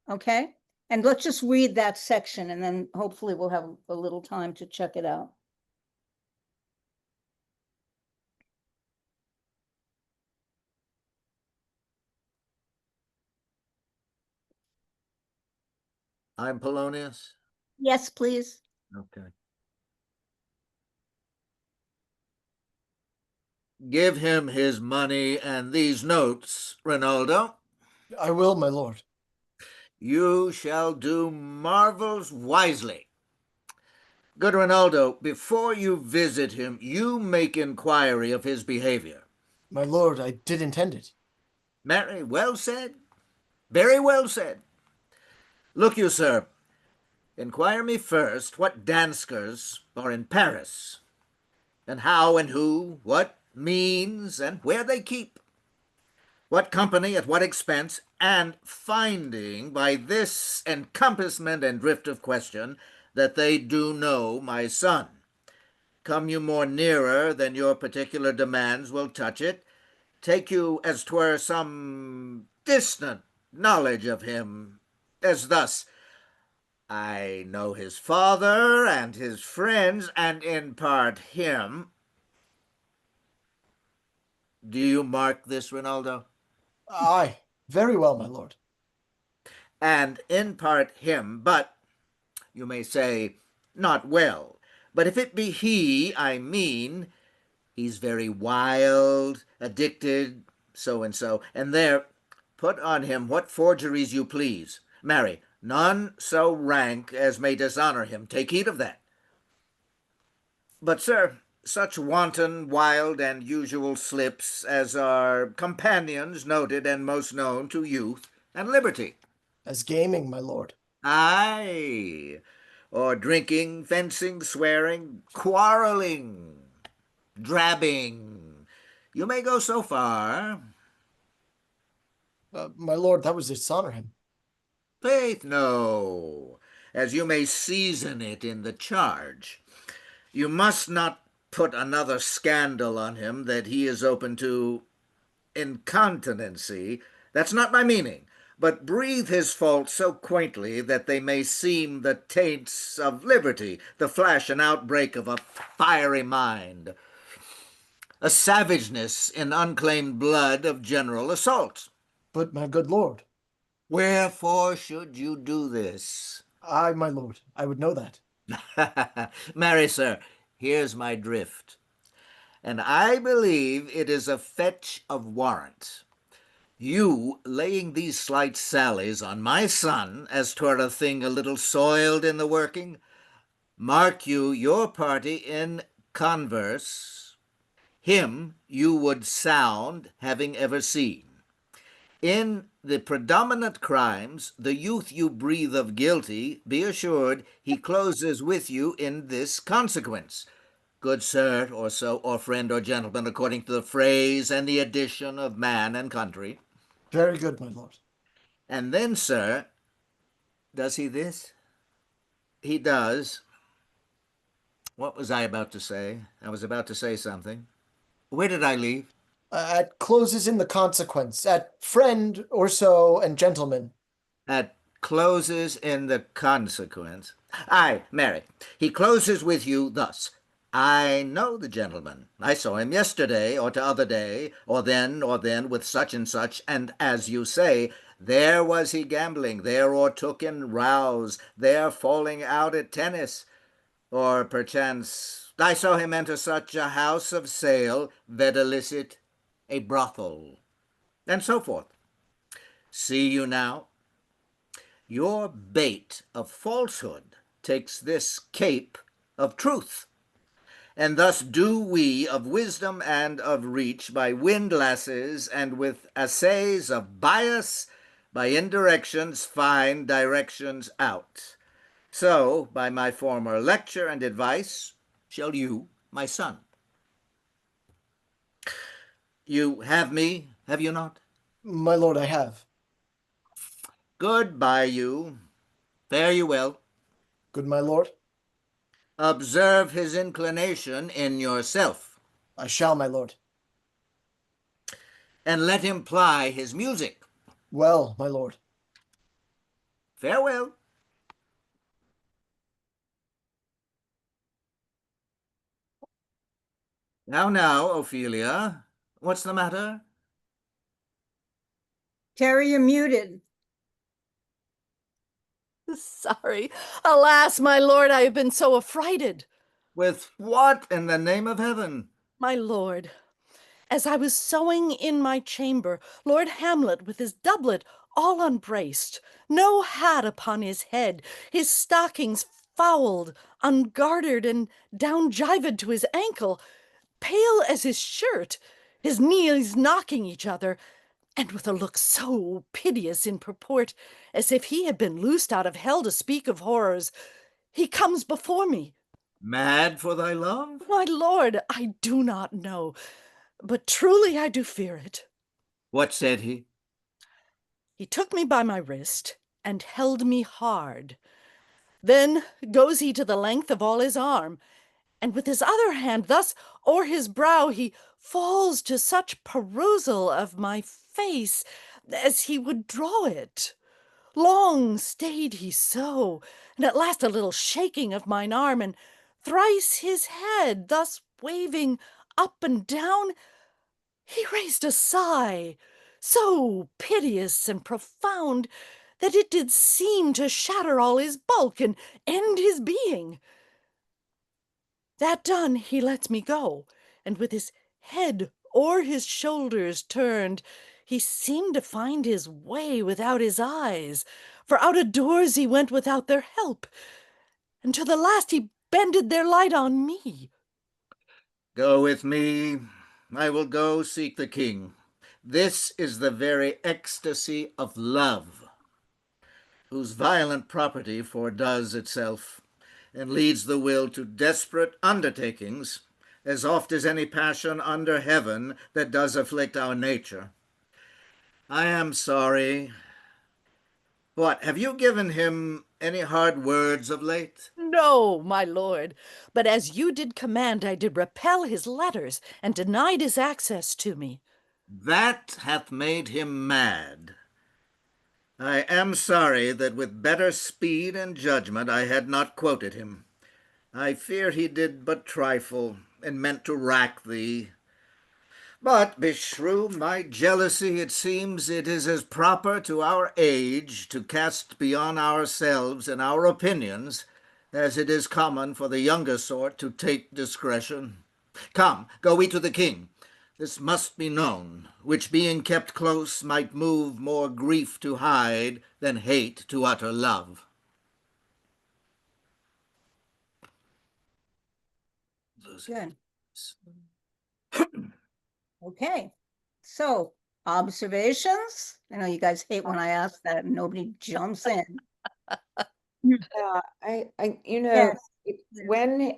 Okay, and let's just read that section, and then hopefully we'll have a little time to check it out. I'm Polonius. Yes, please. Okay. Give him his money and these notes, Rinaldo. I will, my lord. You shall do marvels wisely. Good Rinaldo, before you visit him, you make inquiry of his behavior. My lord, I did intend it. Very well said. Very well said. Look you, sir, inquire me first what danskers are in Paris, and how and who, what means, and where they keep, what company at what expense, and finding by this encompassment and drift of question that they do know my son. Come you more nearer than your particular demands will touch it, take you as 'twere some distant knowledge of him, as thus: I know his father and his friends, and in part him. Do you mark this, Rinaldo? Aye, very well, my lord. And in part him, but, you may say, not well. But if it be he I mean, he's very wild, addicted, so and so, and there, put on him what forgeries you please. Marry, none so rank as may dishonor him. Take heed of that. But, sir, such wanton, wild, and usual slips as are companions noted and most known to youth and liberty. As gaming, my lord. Aye, or drinking, fencing, swearing, quarreling, drabbing. You may go so far. My lord, that was dishonor him. Faith, no, as you may season it in the charge. You must not put another scandal on him that he is open to incontinency. That's not my meaning, but breathe his faults so quaintly that they may seem the taints of liberty, the flash and outbreak of a fiery mind, a savageness in unclaimed blood of general assault. But, my good lord, Wherefore should you do this? my lord, I would know that. Marry, sir, here's my drift, and I believe it is a fetch of warrant. You laying these slight sallies on my son, as 'twere a thing a little soiled in the working, mark you your party in converse, him you would sound, having ever seen. In the predominant crimes, the youth you breathe of guilty, be assured he closes with you in this consequence. Good sir, or so, or friend, or gentleman, according to the phrase and the addition of man and country. Very good, my lord. And then, sir, does he this? He does. What was I about to say? I was about to say something. Where did I leave? At closes in the consequence, at friend or so and gentleman. At closes in the consequence. Aye, Mary, he closes with you thus. I know the gentleman. I saw him yesterday, or t'other day, or then, with such and such, and as you say, there was he gambling, there o'ertook in rows, there falling out at tennis, or perchance I saw him enter such a house of sale, videlicet, a brothel, and so forth. See you now? Your bait of falsehood takes this cape of truth, and thus do we of wisdom and of reach by windlasses and with assays of bias, by indirections find directions out. So, by my former lecture and advice, shall you, my son. You have me, have you not? My lord, I have. Goodbye you. Fare you well. Good my lord. Observe his inclination in yourself. I shall, my lord. And let him ply his music. Well, my lord. Farewell. Now, Ophelia, what's the matter? Terry, you're muted. Sorry. Alas, my lord, I have been so affrighted. With what in the name of heaven? My lord, as I was sewing in my chamber, Lord Hamlet with his doublet all unbraced, no hat upon his head, his stockings fouled, ungartered, and down jived to his ankle, pale as his shirt, his knees knocking each other, and with a look so piteous in purport, as if he had been loosed out of hell to speak of horrors, he comes before me. Mad for thy love? My lord, I do not know, but truly I do fear it. What said he? He took me by my wrist and held me hard. Then goes he to the length of all his arm, and with his other hand thus o'er his brow he falls to such perusal of my face as he would draw it. Long stayed he so, and at last a little shaking of mine arm, and thrice his head thus waving up and down, he raised a sigh, so piteous and profound, that it did seem to shatter all his bulk and end his being. That done, he lets me go, and with his head o'er his shoulders turned, he seemed to find his way without his eyes, for out of doors he went without their help, and to the last he bended their light on me. Go with me. I will go seek the king. This is the very ecstasy of love, whose violent property foredoes itself, and leads the will to desperate undertakings, as oft as any passion under heaven that does afflict our nature. I am sorry. What, have you given him any hard words of late? No, my lord, but as you did command, I did repel his letters, and denied his access to me. That hath made him mad. I am sorry that with better speed and judgment I had not quoted him. I fear he did but trifle, and meant to rack thee. But beshrew my jealousy, it seems it is as proper to our age to cast beyond ourselves and our opinions as it is common for the younger sort to take discretion. Come, go we to the king. This must be known, which being kept close might move more grief to hide than hate to utter love. Good. Okay. So, observations? I know you guys hate when I ask that and nobody jumps in. Yeah, Yes. when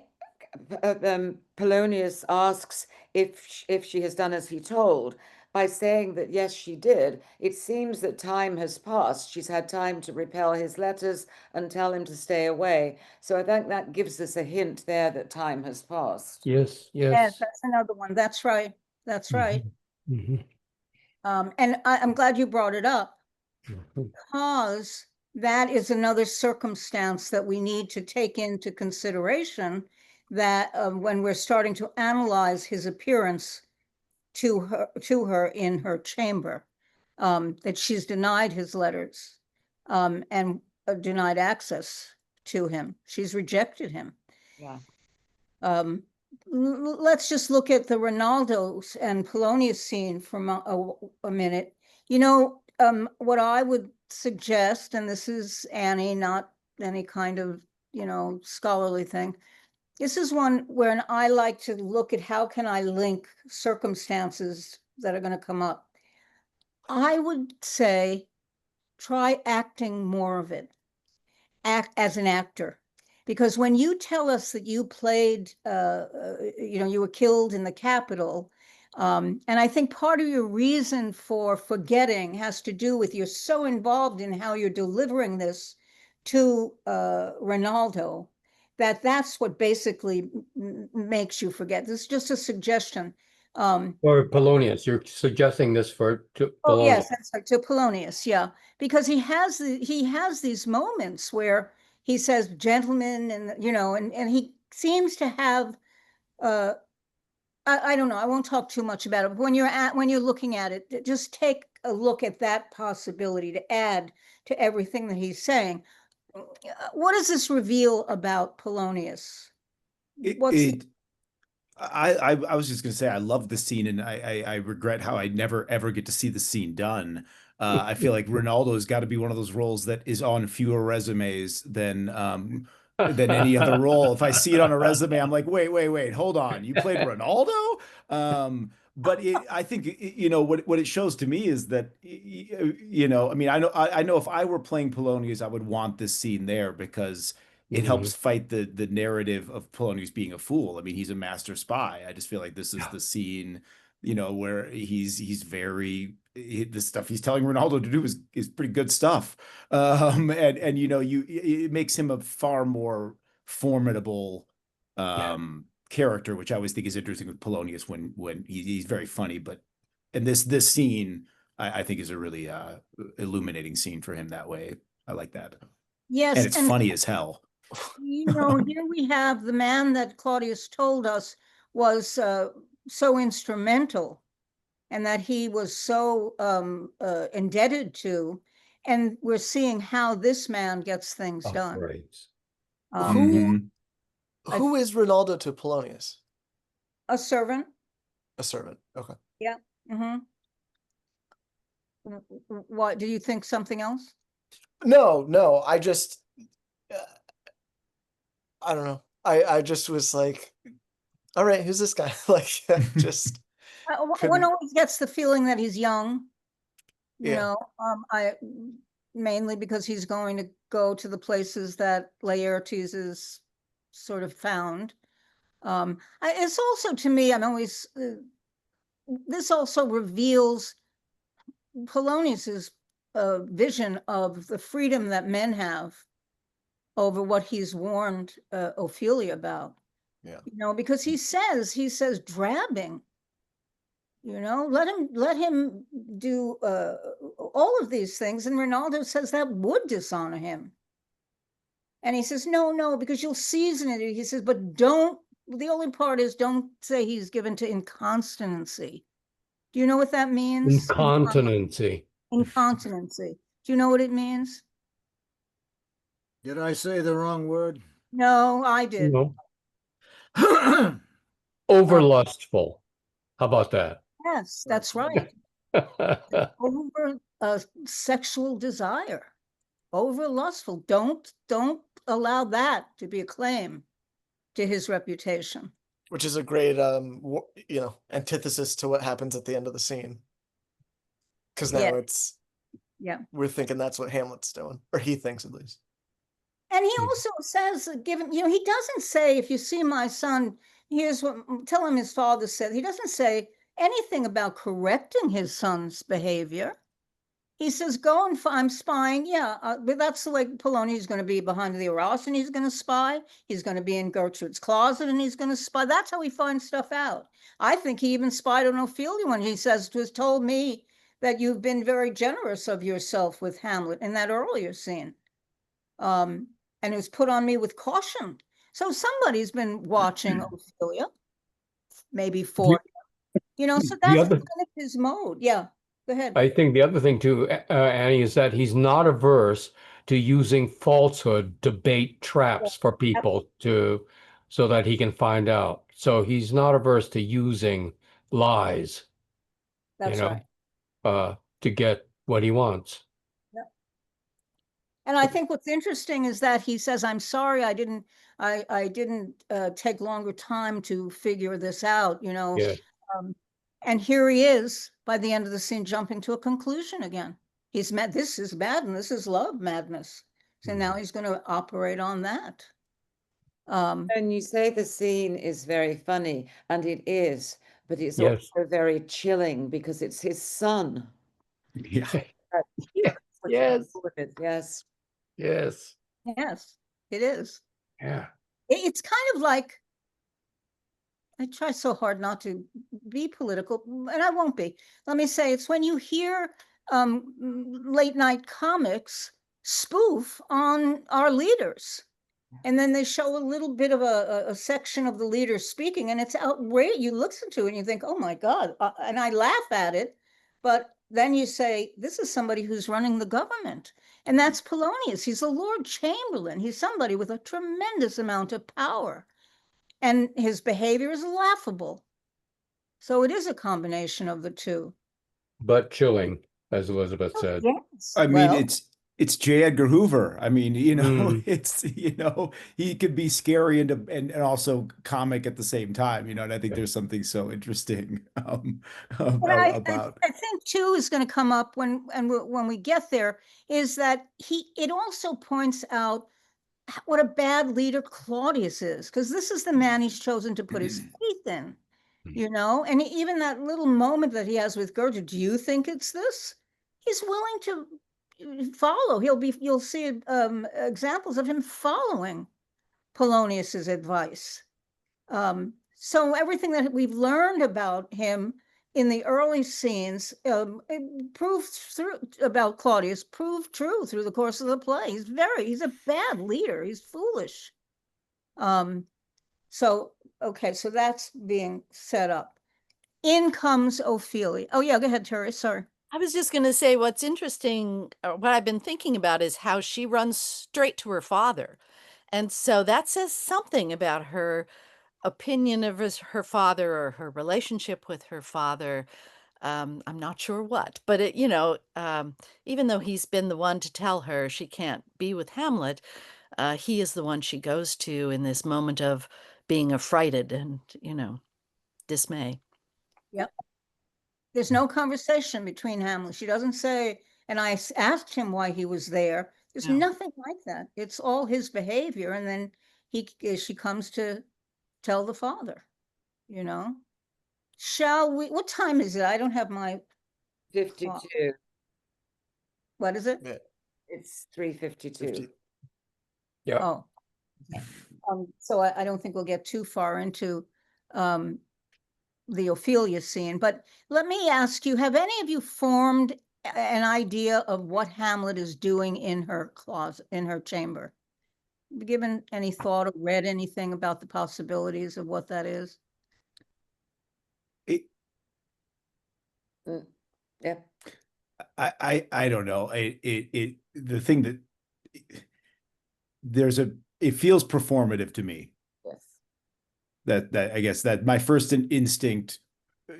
Polonius asks if she has done as he told, by saying that yes, she did, it seems that time has passed. She's had time to repel his letters and tell him to stay away. So I think that gives us a hint there that time has passed. Yes, Yes, yes. that's another one. That's right. That's right. Mhm. And I'm glad you brought it up, Mhm. because that is another circumstance that we need to take into consideration, that when we're starting to analyze his appearance to her in her chamber, that she's denied his letters, and denied access to him. She's rejected him. Yeah. Let's just look at the Ronaldo and Polonius scene for a minute. You know, what I would suggest, and this is Annie, not any kind of, scholarly thing. This is one where I like to look at how can I link circumstances that are going to come up. I would say try acting more of it. Act as an actor. Because when you tell us that you played, you were killed in the Capitol, and I think part of your reason for forgetting has to do with you're so involved in how you're delivering this to Ronaldo, that's what basically makes you forget. This is just a suggestion. Or Polonius, you're suggesting this to Oh, yes, Polonius. that's right, to Polonius, yeah, because he has these moments where he says gentlemen, and and he seems to have I don't know, I won't talk too much about it, but when you're looking at it, just take a look at that possibility to add to everything that he's saying. What does this reveal about Polonius? It I was just gonna say I love the scene, and I regret how I never ever get to see the scene done. I feel like Ronaldo's got to be one of those roles that is on fewer resumes than any other role. If I see it on a resume, I'm like, wait, hold on, you played Ronaldo? But I think what it shows to me is that I mean I know if I were playing Polonius, I would want this scene there because it helps fight the narrative of Polonius being a fool. I mean, he's a master spy. I just feel like this is the scene, where he's very the stuff he's telling Ronaldo to do is pretty good stuff. And it makes him a far more formidable character, which I always think is interesting with Polonius when he's very funny, but and this scene I think is a really illuminating scene for him that way. I like that. And Yes, it's and funny as hell. here we have the man that Claudius told us was so instrumental, and that he was so indebted to, and we're seeing how this man gets things done. Right. Who I- who is Ronaldo to Polonius? A servant. A servant. Okay. Yeah. What, do you think something else? No, I just I don't know. I just was like, all right, who's this guy? Like, just One couldn't. always gets the feeling that he's young, Yeah. I mainly because he's going to go to the places that Laertes is sort of found. It's also, to me, I'm always this also reveals Polonius's vision of the freedom that men have over what he's warned Ophelia about. Yeah. Because he says drabbing. Let him do all of these things. And Ronaldo says that would dishonor him. And he says, no, no, because you'll season it. He says, but don't, the only part is don't say he's given to incontinency. Do you know what that means? Incontinency. Incontinency. Do you know what it means? Did I say the wrong word? No, I did. No. Overlustful. How about that? Yes, that's right. Over sexual desire, over lustful. Don't allow that to be a claim to his reputation. Which is a great, antithesis to what happens at the end of the scene. Because now we're thinking that's what Hamlet's doing, or he thinks at least. And he also says, given, he doesn't say, if you see my son, here's what, tell him his father said. He doesn't say anything about correcting his son's behavior. He says, go and I'm spying. Yeah, but that's the way Polonius is going to be behind the arras, and he's going to spy. He's going to be in Gertrude's closet, and he's going to spy. That's how he finds stuff out. I think he even spied on Ophelia when he says, it was told me that you've been very generous of yourself with Hamlet in that earlier scene. And it was put on me with caution. So somebody's been watching Ophelia, maybe for so that's kind of his mode. Yeah, go ahead. I think the other thing too, Annie, is that he's not averse to using falsehood to bait traps for people so that he can find out. So he's not averse to using lies, That's right. To get what he wants. And I think what's interesting is that he says, I'm sorry, I didn't take longer time to figure this out, Yeah. And here he is by the end of the scene, jumping to a conclusion again. He's mad. This is madness. This is love madness. So now he's going to operate on that. And you say the scene is very funny, and it is, but it's also very chilling because it's his son. Yeah. Yes. Yes. Yes. Yes, it is. Yeah. It's kind of like, I try so hard not to be political, and I won't be. Let me say, it's when you hear late night comics spoof on our leaders. And then they show a little bit of a section of the leader speaking, and it's outrageous. You listen to it and you think, oh my God. And I laugh at it. But then you say, this is somebody who's running the government. And that's Polonius. He's a Lord Chamberlain. He's somebody with a tremendous amount of power. And his behavior is laughable. So it is a combination of the two. But chilling, as Elizabeth said. Yes. I mean, it's J. Edgar Hoover. I mean, it's he could be scary and also comic at the same time, and I think there's something so interesting about. I think too is going to come up when we get there, is that it also points out what a bad leader Claudius is, because this is the man he's chosen to put his faith in, and even that little moment that he has with Gertrude, do you think it's this? He's willing to follow. You'll see examples of him following Polonius's advice. So everything that we've learned about him in the early scenes about Claudius proved true through the course of the play. He's a bad leader. He's foolish. So that's being set up. In comes Ophelia. Oh yeah, go ahead, Terry. Sorry. I was just going to say what's interesting, what I've been thinking about is how she runs straight to her father. And so that says something about her opinion of her father or her relationship with her father. I'm not sure what, but even though he's been the one to tell her she can't be with Hamlet, he is the one she goes to in this moment of being affrighted and, dismay. Yep. There's no conversation between Hamlet. She doesn't say, and I asked him why he was there. There's nothing like that. It's all his behavior. And then she comes to tell the father, Shall we, what time is it? I don't have my 52. What is it? Yeah. It's 3:52. Yeah. Oh. So I don't think we'll get too far into the Ophelia scene, but let me ask you, have any of you formed an idea of what Hamlet is doing in her closet, in her chamber? Given any thought or read anything about the possibilities of what that is? Yeah. I don't know. The thing that it feels performative to me. Yes. That I guess that my first instinct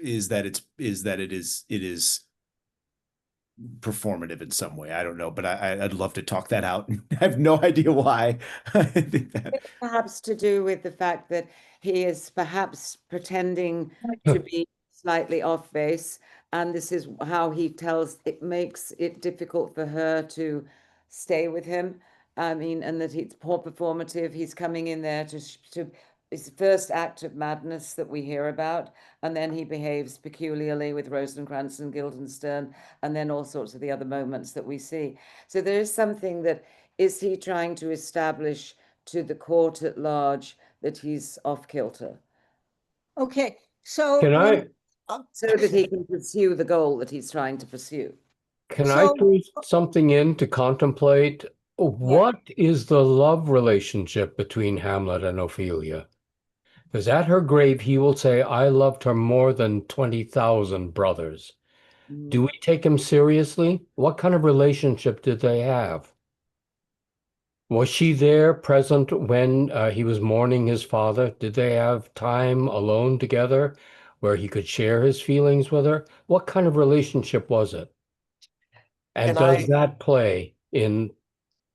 is that it is performative in some way. I don't know, but I'd love to talk that out. I have no idea why. I think that It's perhaps to do with the fact that he is perhaps pretending to be slightly off base, and this is how he tells it makes it difficult for her to stay with him. I mean, and that it's poor performative. He's coming in there to it's the first act of madness that we hear about, and then he behaves peculiarly with Rosencrantz and Guildenstern, and then all sorts of the other moments that we see. So there is something that is he trying to establish to the court at large that he's off kilter, Okay, so Can I so that he can pursue the goal that he's trying to pursue. can I So- throw something in to contemplate? What is the love relationship between Hamlet and Ophelia? Because at her grave, he will say, I loved her more than 20,000 brothers. Do we take him seriously? What kind of relationship did they have? Was she there present when he was mourning his father? Did they have time alone together where he could share his feelings with her? What kind of relationship was it? And does that play in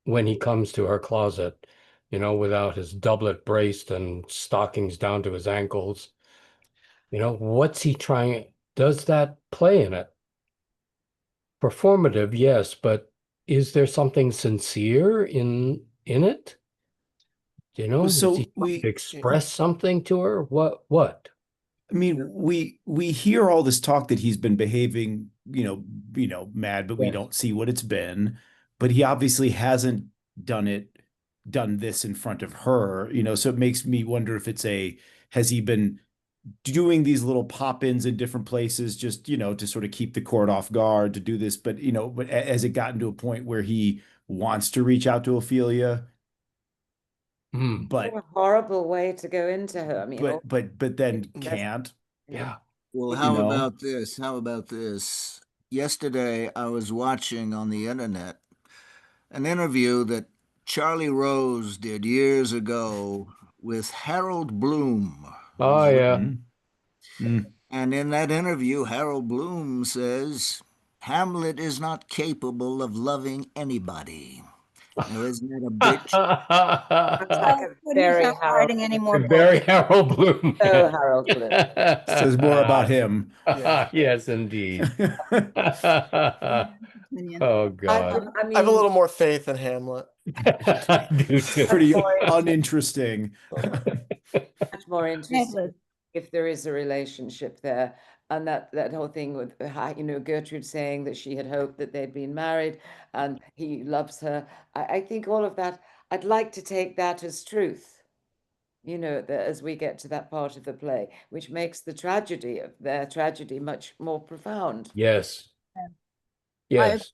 when he comes to her closet, without his doublet braced and stockings down to his ankles? What's he trying? Does that play in it? Performative, yes, but is there something sincere in it? So Is he trying to express something to her? What? I mean, we hear all this talk that he's been behaving, mad, but we Yes. don't see what it's been. But he obviously hasn't done this in front of her, so it makes me wonder if has he been doing these little pop-ins in different places just, to sort of keep the court off guard to do this, but has it gotten to a point where he wants to reach out to Ophelia? But What a horrible way to go into her. I mean, but then can't. Yeah. Well, how about this? How about this? Yesterday, I was watching on the internet an interview that Charlie Rose did years ago with Harold Bloom. Oh, yeah. And in that interview, Harold Bloom says, Hamlet is not capable of loving anybody. Now, isn't that a bitch? That's like a But he's very not writing any more books. Very Harold Bloom. So Harold Bloom. Says more about him. Yes, indeed. Oh, God. I mean, I have a little more faith in Hamlet. I do too. Pretty uninteresting. much more interesting if there is a relationship there. And that whole thing with, Gertrude saying that she had hoped that they'd been married and he loves her. I think all of that, I'd like to take that as truth, as we get to that part of the play, which makes the tragedy of their tragedy much more profound. Yes. Yes.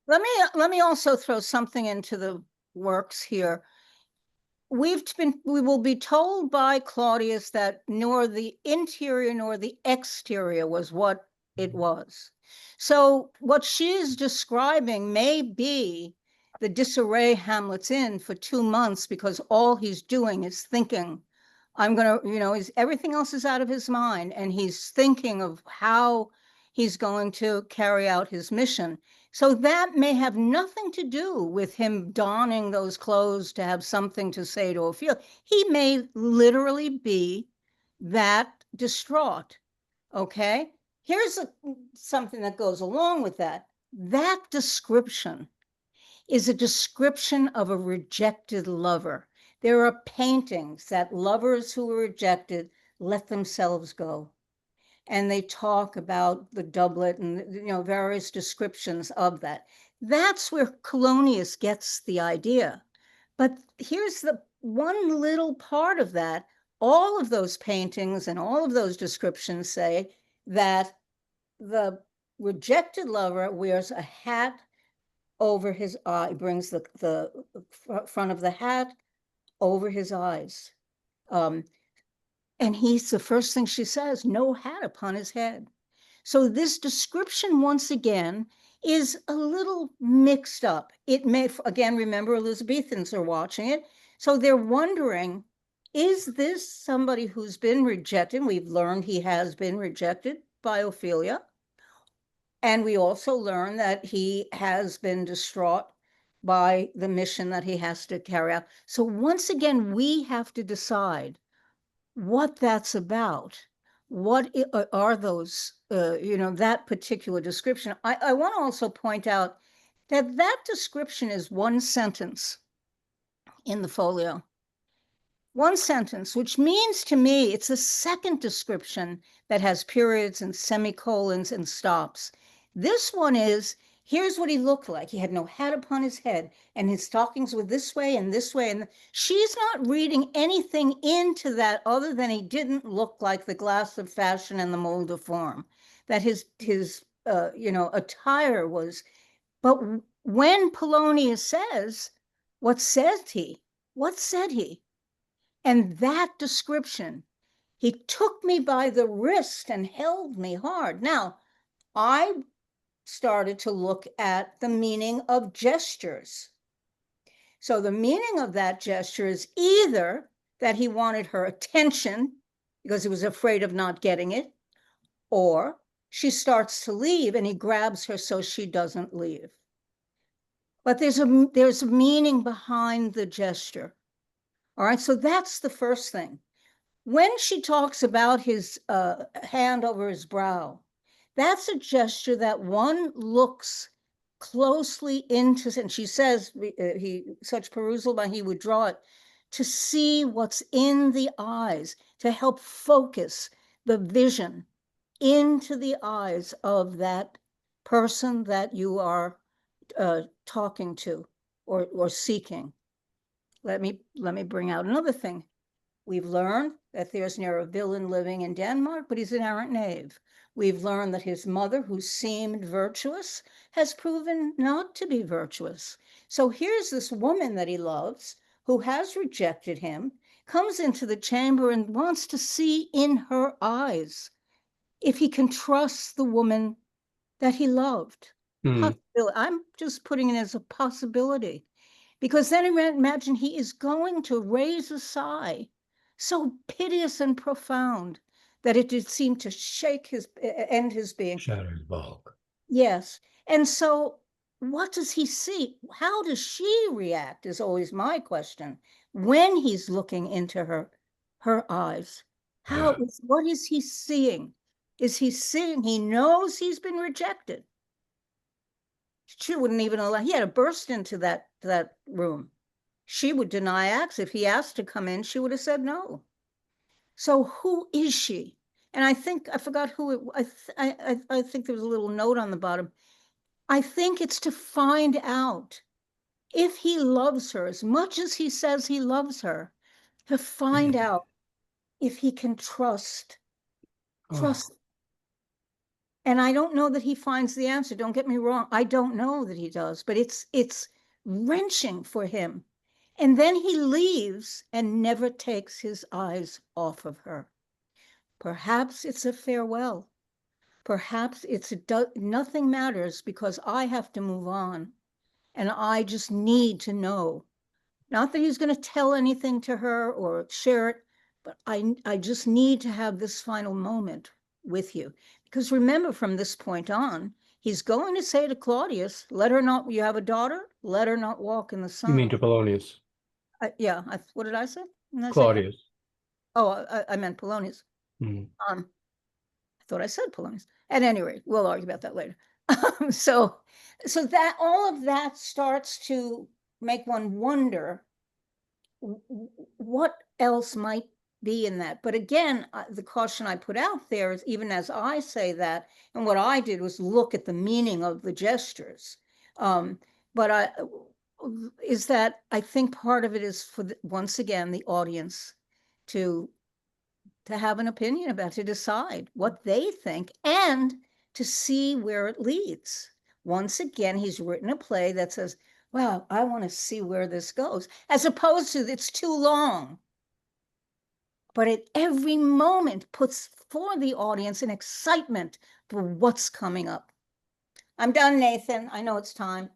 Let me also throw something into the works here. We will be told by Claudius that nor the interior nor the exterior was what it was. So what she is describing may be the disarray Hamlet's in for 2 months because all he's doing is thinking, everything else is out of his mind, and he's thinking of how he's going to carry out his mission. So that may have nothing to do with him donning those clothes to have something to say to Ophelia. He may literally be that distraught, okay? Here's something that goes along with that. That description is a description of a rejected lover. There are paintings that lovers who were rejected let themselves go. And they talk about the doublet and various descriptions of that. That's where Polonius gets the idea. But here's the one little part of that. All of those paintings and all of those descriptions say that the rejected lover wears a hat over his eye, brings the front of the hat over his eyes. And he's the first thing she says, no hat upon his head. So this description, once again, is a little mixed up. It may, again, remember, Elizabethans are watching it. So they're wondering, is this somebody who's been rejected? We've learned he has been rejected by Ophelia. And we also learn that he has been distraught by the mission that he has to carry out. So once again, we have to decide what that's about. What are those, that particular description? I want to also point out that that description is one sentence in the folio. One sentence, which means to me it's a second description that has periods and semicolons and stops. This one is, here's what he looked like. He had no hat upon his head, and his stockings were this way and this way. And she's not reading anything into that other than he didn't look like the glass of fashion and the mold of form, that his attire was. But when Polonius says, what said he? What said he? And that description, he took me by the wrist and held me hard. Now, I started to look at the meaning of gestures. So the meaning of that gesture is either that he wanted her attention because he was afraid of not getting it, or she starts to leave and he grabs her so she doesn't leave. But there's a meaning behind the gesture. All right, so that's the first thing. When she talks about his hand over his brow, that's a gesture that one looks closely into, and she says such perusal by he would draw it, to see what's in the eyes, to help focus the vision into the eyes of that person that you are talking to or seeking. Let me bring out another thing. We've learned that there's ne'er a villain living in Denmark, but he's an arrant knave. We've learned that his mother, who seemed virtuous, has proven not to be virtuous. So here's this woman that he loves, who has rejected him, comes into the chamber and wants to see in her eyes if he can trust the woman that he loved. I'm just putting it as a possibility. Because then imagine he is going to raise a sigh so piteous and profound that it did seem to shake his, end his being. Shatter his bulk. Yes. And so what does he see? How does she react is always my question. When he's looking into her eyes, what is he seeing? Is he seeing, he knows he's been rejected. She wouldn't even allow, he had to burst into that room. She would deny access. If he asked to come in, she would have said no. So who is she? And I think, I forgot who it, I think there was a little note on the bottom. I think it's to find out if he loves her as much as he says he loves her, to find out if he can trust. And I don't know that he finds the answer. Don't get me wrong. I don't know that he does, but it's wrenching for him. And then he leaves and never takes his eyes off of her. Perhaps it's a farewell. Perhaps it's nothing matters because I have to move on. And I just need to know. Not that he's going to tell anything to her or share it, but I just need to have this final moment with you. Because remember, from this point on, he's going to say to Claudius, let her not, you have a daughter, let her not walk in the sun. You mean to Polonius? What did I say? Claudius. I meant Polonius. I thought I said Polonius. At any rate, we'll argue about that later. So that all of that starts to make one wonder what else might be in that. But again, the caution I put out there is, even as I say that, and what I did was look at the meaning of the gestures. Is that I think part of it is for once again the audience to have an opinion about, to decide what they think, and to see where it leads. Once again, he's written a play that says, well, I want to see where this goes, as opposed to it's too long. But at every moment puts for the audience an excitement for what's coming up. I'm done, Nathan. I know it's time.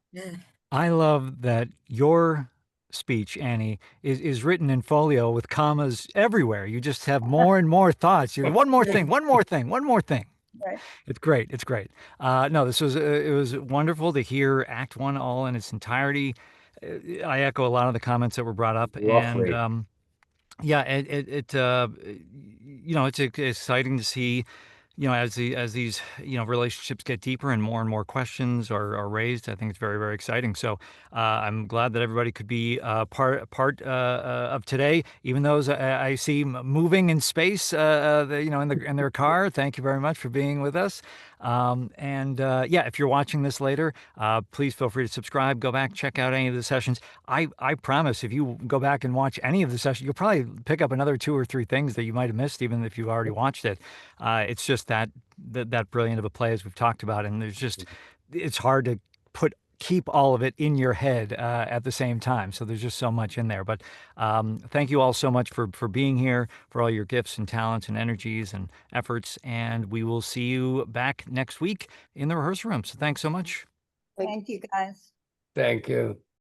I love that your speech, Annie, is written in folio with commas everywhere. You just have more and more thoughts. You one more thing, one more thing, one more thing. Right. It's great. It's great. No, this was it was wonderful to hear Act One all in its entirety. I echo a lot of the comments that were brought up, Roughly. and yeah, it's exciting to see, as these relationships get deeper and more questions are raised. I think it's very, very exciting. So I'm glad that everybody could be part of today, even those I see moving in space, in their car. Thank you very much for being with us. If you're watching this later, please feel free to subscribe, go back, check out any of the sessions. I promise if you go back and watch any of the sessions, you'll probably pick up another 2 or 3 things that you might have missed, even if you've already watched it. It's just that brilliant of a play, as we've talked about. And it's hard to keep all of it in your head at the same time. So there's just so much in there. But thank you all so much for being here, for all your gifts and talents and energies and efforts. And we will see you back next week in the rehearsal room. So thanks so much. Thank you, guys. Thank you.